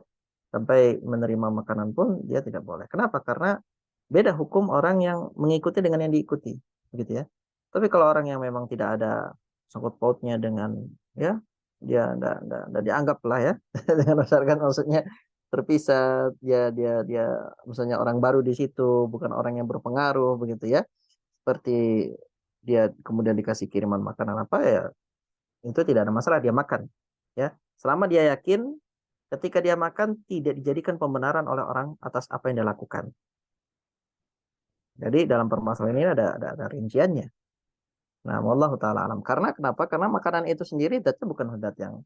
Sampai menerima makanan pun dia tidak boleh. Kenapa? Karena beda hukum orang yang mengikuti dengan yang diikuti, begitu ya. Tapi kalau orang yang memang tidak ada sangkut pautnya dengan ya, dia enggak dianggap lah ya dengan masyarakat, maksudnya terpisah, dia misalnya orang baru di situ, bukan orang yang berpengaruh begitu ya. Seperti dia kemudian dikasih kiriman makanan apa ya, itu tidak ada masalah, dia makan ya. Selama dia yakin ketika dia makan tidak dijadikan pembenaran oleh orang atas apa yang dia lakukan. Jadi dalam permasalahan ini ada rinciannya. Nah, wallahu taala alam. Karena kenapa? Karena makanan itu sendiri datanya bukan zat yang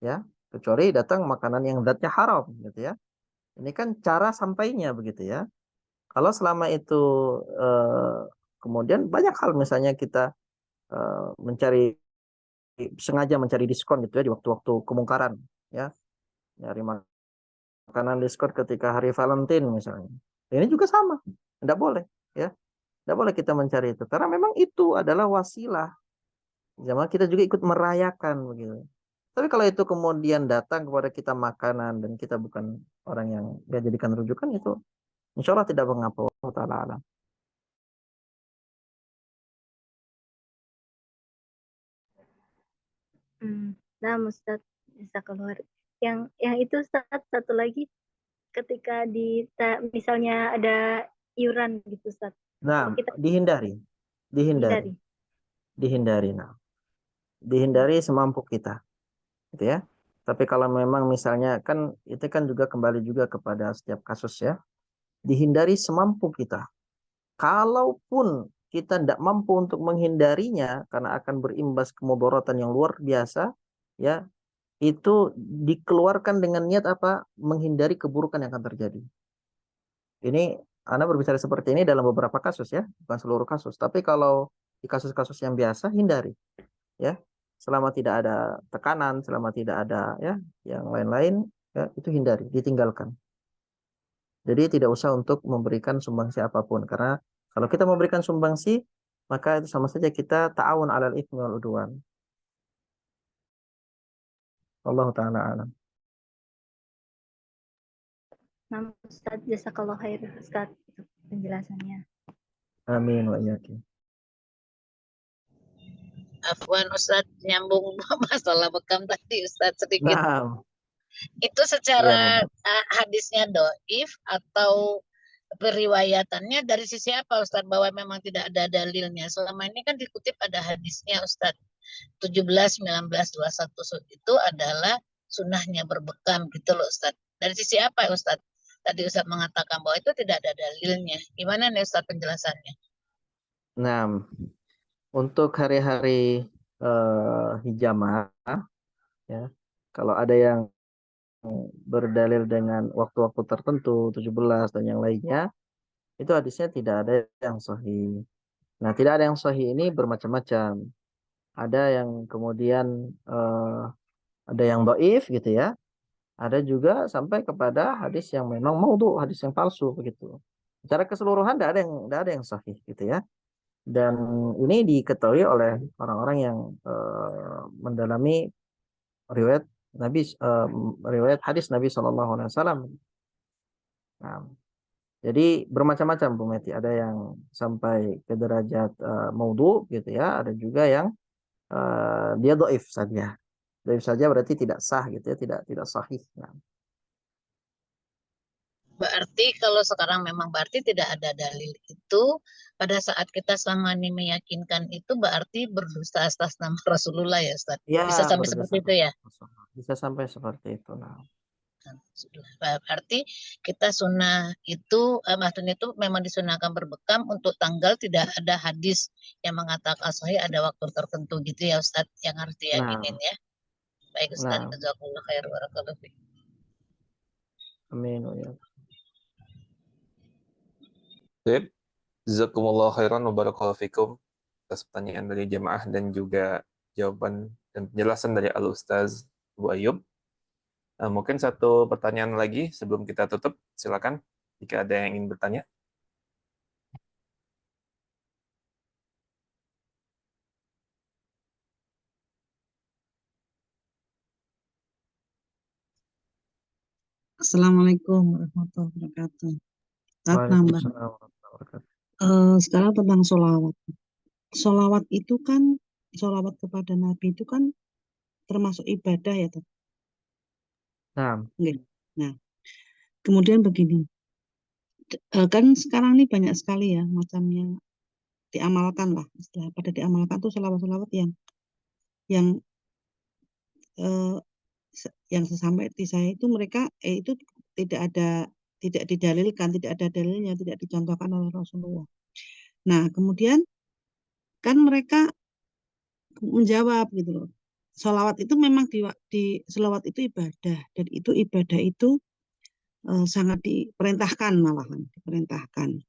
ya, kecuali datang makanan yang zatnya haram gitu ya. Ini kan cara sampainya begitu ya. Kalau selama itu kemudian banyak hal, misalnya kita sengaja mencari diskon gitu ya di waktu-waktu kemungkaran ya. Nyari makanan diskon ketika hari Valentine misalnya. Ini juga sama. Tidak boleh ya. Tidak boleh kita mencari itu karena memang itu adalah wasilah. Zaman kita juga ikut merayakan begitu. Tapi kalau itu kemudian datang kepada kita makanan dan kita bukan orang yang dia jadikan rujukan, itu insya Allah tidak mengapa. Ta'ala alam. Nah, Ustaz, bisa keluar. Yang itu Ustaz, satu lagi, ketika misalnya ada iuran gitu Ustaz. Nah, kita dihindari. Nah, dihindari semampu kita, gitu ya. Tapi kalau memang misalnya kan itu kan juga kembali juga kepada setiap kasus ya. Dihindari semampu kita. Kalaupun kita tidak mampu untuk menghindarinya karena akan berimbas kemudaratan yang luar biasa, ya, itu dikeluarkan dengan niat apa? Menghindari keburukan yang akan terjadi. Ini Anda berbicara seperti ini dalam beberapa kasus ya, bukan seluruh kasus. Tapi kalau di kasus-kasus yang biasa, hindari ya. Selama tidak ada tekanan, selama tidak ada ya yang lain-lain, ya, itu hindari, ditinggalkan. Jadi tidak usah untuk memberikan sumbangsi apapun, karena kalau kita memberikan sumbangsi, maka itu sama saja kita ta'awun 'alal itsmi wal udwan. Allah taala alam. Nah, Ustaz, jazakallah khair Ustaz penjelasannya. Amin wa iyyakum. Afwan Ustadz, nyambung masalah bekam tadi Ustadz sedikit. Nah, Itu ya, secara hadisnya doif atau periwayatannya dari sisi apa Ustadz, bahwa memang tidak ada dalilnya? Selama ini kan dikutip ada hadisnya Ustadz 17, 19, 21 itu adalah sunnahnya berbekam gitu loh Ustadz. Dari sisi apa Ustadz? Tadi Ustadz mengatakan bahwa itu tidak ada dalilnya. Gimana nih Ustadz penjelasannya? nah, untuk hari-hari hijamah ya, kalau ada yang berdalil dengan waktu-waktu tertentu 17 dan yang lainnya, itu hadisnya tidak ada yang sahih. Nah, tidak ada yang sahih ini bermacam-macam. Ada yang kemudian ada yang dhaif gitu ya. Ada juga sampai kepada hadis yang memang maudhu, hadis yang palsu begitu. Secara keseluruhan tidak ada yang sahih gitu ya. Dan ini diketahui oleh orang-orang yang mendalami riwayat Nabi, riwayat hadis Nabi SAW. Nah, jadi bermacam-macam Bu Meti. Ada yang sampai ke derajat maudhu gitu ya. Ada juga yang dia dhaif saja. Dhaif saja berarti tidak sah gitu ya, tidak sahih. Nah, Berarti kalau sekarang memang berarti tidak ada dalil itu, pada saat kita selama ini meyakinkan itu berarti berdusta atas nama Rasulullah ya Ustaz. ya Bisa sampai seperti berdasarkan itu ya. bisa sampai seperti itu. Nah, Berarti kita sunnah itu, maksudnya itu memang disunahkan berbekam untuk tanggal, tidak ada hadis yang mengatakan sahih ada waktu tertentu gitu ya Ustaz, yang harus diyakinin ya. Baik Ustaz, nah, jazakumullah khair barakallahu fiik. amin ya. Baik, jazakumullah khairan wa barakallahu fikum atas pertanyaan dari jemaah dan juga jawaban dan penjelasan dari Al-Ustaz Abu Ayyub. Mungkin satu pertanyaan lagi sebelum kita tutup, silakan jika ada yang ingin bertanya. Assalamualaikum warahmatullahi wabarakatuh. Waalaikumsalam warahmatullahi wabarakatuh. Sekarang tentang sholawat. Sholawat itu kan, sholawat kepada Nabi itu kan termasuk ibadah ya, Tat? Nah, Nggih. Nah, kemudian begini, kan sekarang ini banyak sekali ya macamnya diamalkan lah, istilah pada diamalkan tuh sholawat-sholawat yang eh, yang sampai di saya itu mereka itu tidak didalilkan, tidak ada dalilnya, tidak dicontohkan oleh Rasulullah. Nah, kemudian kan mereka menjawab gitu loh. Sholawat itu memang di sholawat itu ibadah, dan itu ibadah itu sangat diperintahkan, malahan diperintahkan.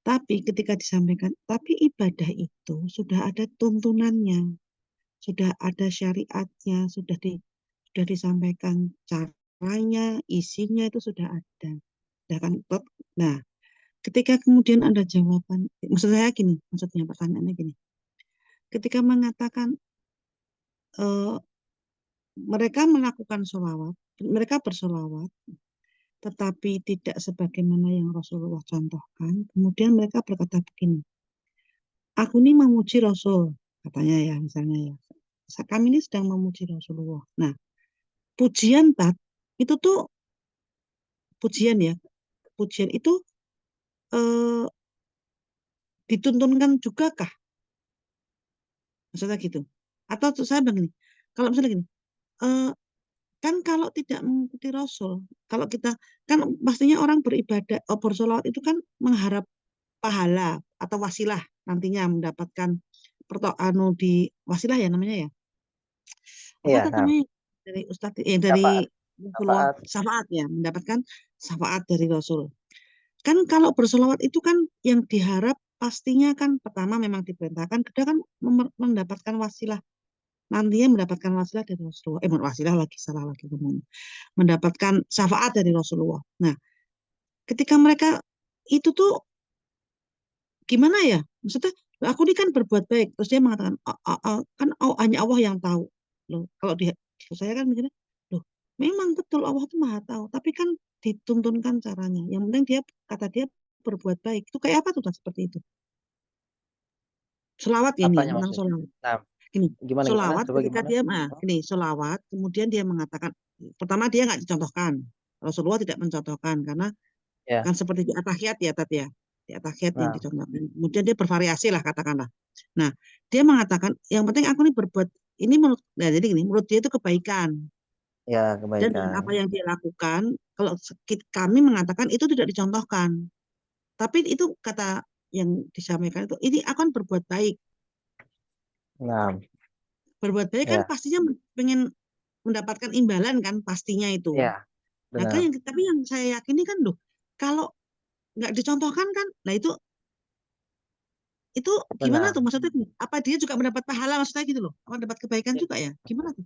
Tapi ketika disampaikan, tapi ibadah itu sudah ada tuntunannya, sudah ada syariatnya, sudah disampaikan caranya, isinya itu sudah ada. Nah, ketika kemudian ada jawaban, maksud saya gini, maksudnya pertanyaannya gini, ketika mengatakan mereka melakukan sholawat, mereka bersolawat, tetapi tidak sebagaimana yang Rasulullah contohkan. Kemudian mereka berkata begini, aku ini memuji Rasul, katanya ya, misalnya ya, kami ini sedang memuji Rasulullah. Nah, pujian itu tuh pujian ya, pujian itu dituntunkan juga kah? Maksudnya gitu. Atau saya begini, kalau misalnya gini, kan kalau tidak mengikuti Rasul, kalau kita kan pastinya orang beribadah, bersolawat itu kan mengharap pahala atau wasilah nantinya mendapatkan di wasilah ya namanya ya. iya, Apa nah, namanya dari Ustadz dari syafaat, Rasulullah, syafaat. syafaat ya, mendapatkan syafaat dari Rasul. kan kalau bersolawat itu kan yang diharap pastinya kan pertama memang diperintahkan, kedua kan mendapatkan wasilah, nantinya mendapatkan wasilah dari Rasulullah, wasilah lagi, salah lagi ngomongnya, mendapatkan syafaat dari Rasulullah. Nah, ketika mereka itu tuh gimana ya? Maksudnya aku ini kan berbuat baik, terus dia mengatakan kan hanya Allah yang tahu. Loh, kalau di saya kan mikirnya, loh, memang betul Allah itu Maha tahu, tapi kan dituntunkan caranya. Yang penting dia kata dia berbuat baik. Itu kayak apa tuh Tan, seperti itu? Solawat ya nih ya, Apanya tentang maksudnya? solawat. Nah, Gini, gimana gimana? solawat Coba ketika gimana? dia, gini, solawat, kemudian dia mengatakan, pertama dia nggak dicontohkan. Rasulullah tidak mencontohkan, karena Ya. kan seperti di atahiyat ya Tat ya, di atahiyat yang Nah, dicontohkan. Kemudian dia bervariasi lah katakanlah. Nah, dia mengatakan yang penting aku nih berbuat ini menurut, nah jadi gini, menurut dia itu kebaikan, ya dan dengan apa kebaikan. yang dia lakukan, kalau kami mengatakan itu tidak dicontohkan, tapi itu kata yang disampaikan itu, ini akan berbuat baik. Nah, Berbuat baik kan ya, pastinya pengen mendapatkan imbalan kan pastinya itu. ya, Nah, kan benar. tapi yang saya yakini kan loh, kalau nggak dicontohkan kan, nah itu gimana Benar. tuh maksudnya? Apa dia juga mendapat pahala maksudnya gitu loh? Apa dapat kebaikan Ya. juga ya? Gimana tuh?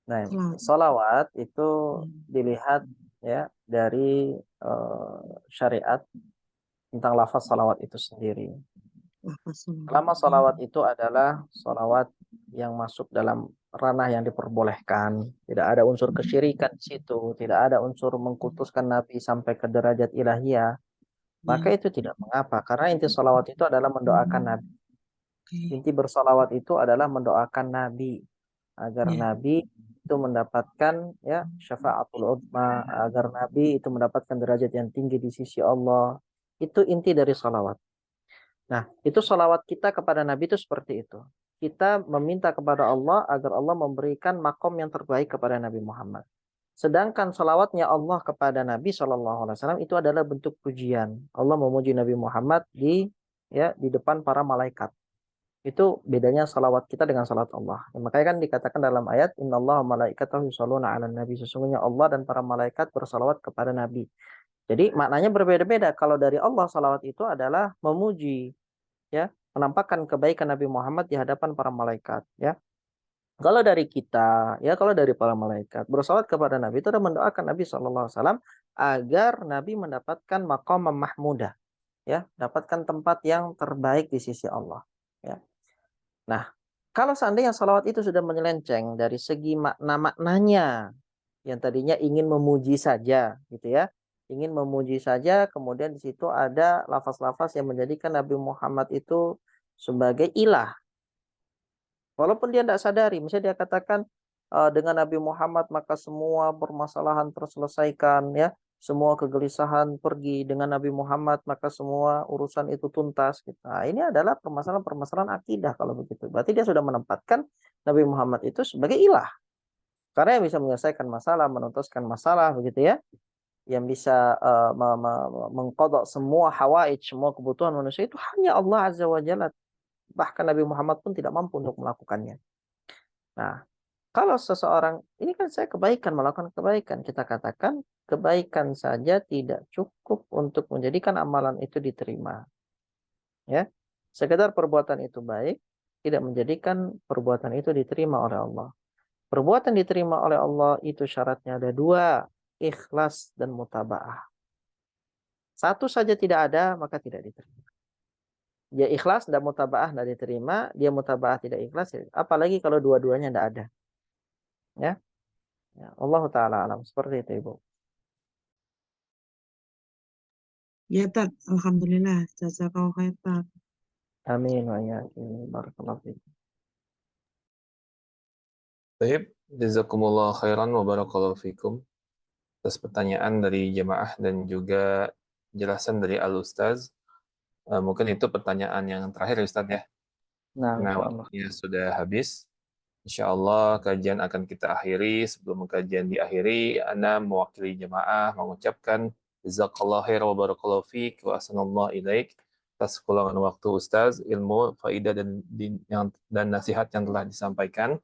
Nah, Selawat. sholawat itu Hmm. dilihat ya dari syariat tentang lafaz sholawat itu sendiri. Lafaz selawat. Selama sholawat itu adalah sholawat yang masuk dalam ranah yang diperbolehkan, tidak ada unsur kesyirikan di situ, tidak ada unsur mengkultuskan Nabi sampai ke derajat ilahiyah, maka Ya. itu tidak mengapa. Karena inti sholawat itu adalah mendoakan Nabi. Oke. Inti bersolawat itu adalah mendoakan Nabi agar Ya. Nabi itu mendapatkan ya syafaatul uzma, agar Nabi itu mendapatkan derajat yang tinggi di sisi Allah. Itu inti dari solawat. Nah, itu solawat kita kepada Nabi itu seperti itu. Kita meminta kepada Allah agar Allah memberikan makom yang terbaik kepada Nabi Muhammad. Sedangkan solawatnya Allah kepada Nabi SAW itu adalah bentuk pujian. Allah memuji Nabi Muhammad di depan para malaikat. Itu bedanya salawat kita dengan salat Allah. Ya, makanya kan dikatakan dalam ayat innallaha malaikatahu yusholluna 'alan nabi. Sesungguhnya Allah dan para malaikat bersalawat kepada Nabi. Jadi maknanya berbeda-beda. Kalau dari Allah salawat itu adalah memuji, ya, menampakkan kebaikan Nabi Muhammad di hadapan para malaikat, ya. Kalau dari kita, ya kalau dari para malaikat bersalawat kepada Nabi itu adalah mendoakan Nabi SAW agar Nabi mendapatkan maqam mahmudah, ya, dapatkan tempat yang terbaik di sisi Allah, ya. Nah, kalau seandainya salawat itu sudah menyelenceng dari segi makna-maknanya, yang tadinya ingin memuji saja, gitu ya, ingin memuji saja, kemudian di situ ada lafaz-lafaz yang menjadikan Nabi Muhammad itu sebagai ilah. Walaupun dia tidak sadari, misalnya dia katakan dengan Nabi Muhammad maka semua permasalahan terselesaikan, ya, semua kegelisahan pergi, dengan Nabi Muhammad maka semua urusan itu tuntas. Gitu. Nah, ini adalah permasalahan-permasalahan akidah kalau begitu. Berarti dia sudah menempatkan Nabi Muhammad itu sebagai ilah. Karena yang bisa menyelesaikan masalah, menuntaskan masalah, begitu ya, yang bisa mengqadha semua hawaij, semua kebutuhan manusia itu hanya Allah Azza wa Jalla. Bahkan Nabi Muhammad pun tidak mampu untuk melakukannya. Nah, kalau seseorang, ini kan saya kebaikan, melakukan kebaikan. Kita katakan kebaikan saja tidak cukup untuk menjadikan amalan itu diterima. Ya, sekedar perbuatan itu baik, tidak menjadikan perbuatan itu diterima oleh Allah. Perbuatan diterima oleh Allah itu syaratnya ada dua, ikhlas dan mutaba'ah. Satu saja tidak ada, maka tidak diterima. Dia ikhlas dan mutaba'ah tidak diterima, dia mutaba'ah tidak ikhlas, apalagi kalau dua-duanya tidak ada. Ya. Ya, Allah Ta'ala alam. Seperti itu, Ibu. Ya Tat, alhamdulillah, jazakallahu khair Tat. Amin wa iyyakum. Barakallahu fiikum. Baik, jazakumullah khairan wa barakallahu fikum atas pertanyaan dari jemaah dan juga penjelasan dari Al-Ustaz. Mungkin itu pertanyaan yang terakhir Ustaz ya. Nah, Karena insyaallah. waktunya sudah habis. Insyaallah kajian akan kita akhiri. Sebelum kajian diakhiri, Ana mewakili jemaah mengucapkan jazakallahu khairan wa barakallahu fiik wa ahsanallahu ilaik atas kekurangan waktu Ustaz, ilmu, faidah dan nasihat yang telah disampaikan.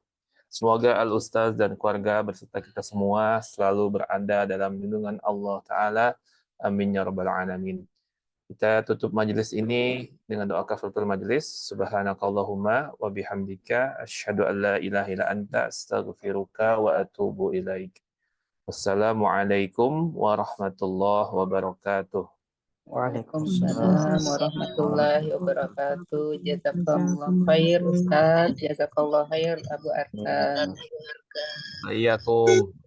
Semoga Al-Ustaz dan keluarga berserta kita semua selalu berada dalam lindungan Allah Ta'ala. Amin ya rabbal alamin. Kita tutup majelis ini dengan doa kafaratul majelis. Subhanakallahumma wa bihamdika asyhadu an la ilaha illa anta astaghfiruka wa atubu ilaik. Wassalamualaikum warahmatullahi wabarakatuh. Waalaikumsalam warahmatullahi wabarakatuh. Jazakallah khair Ustaz. Jazakallah khair Abu Arka. Assalamualaikum.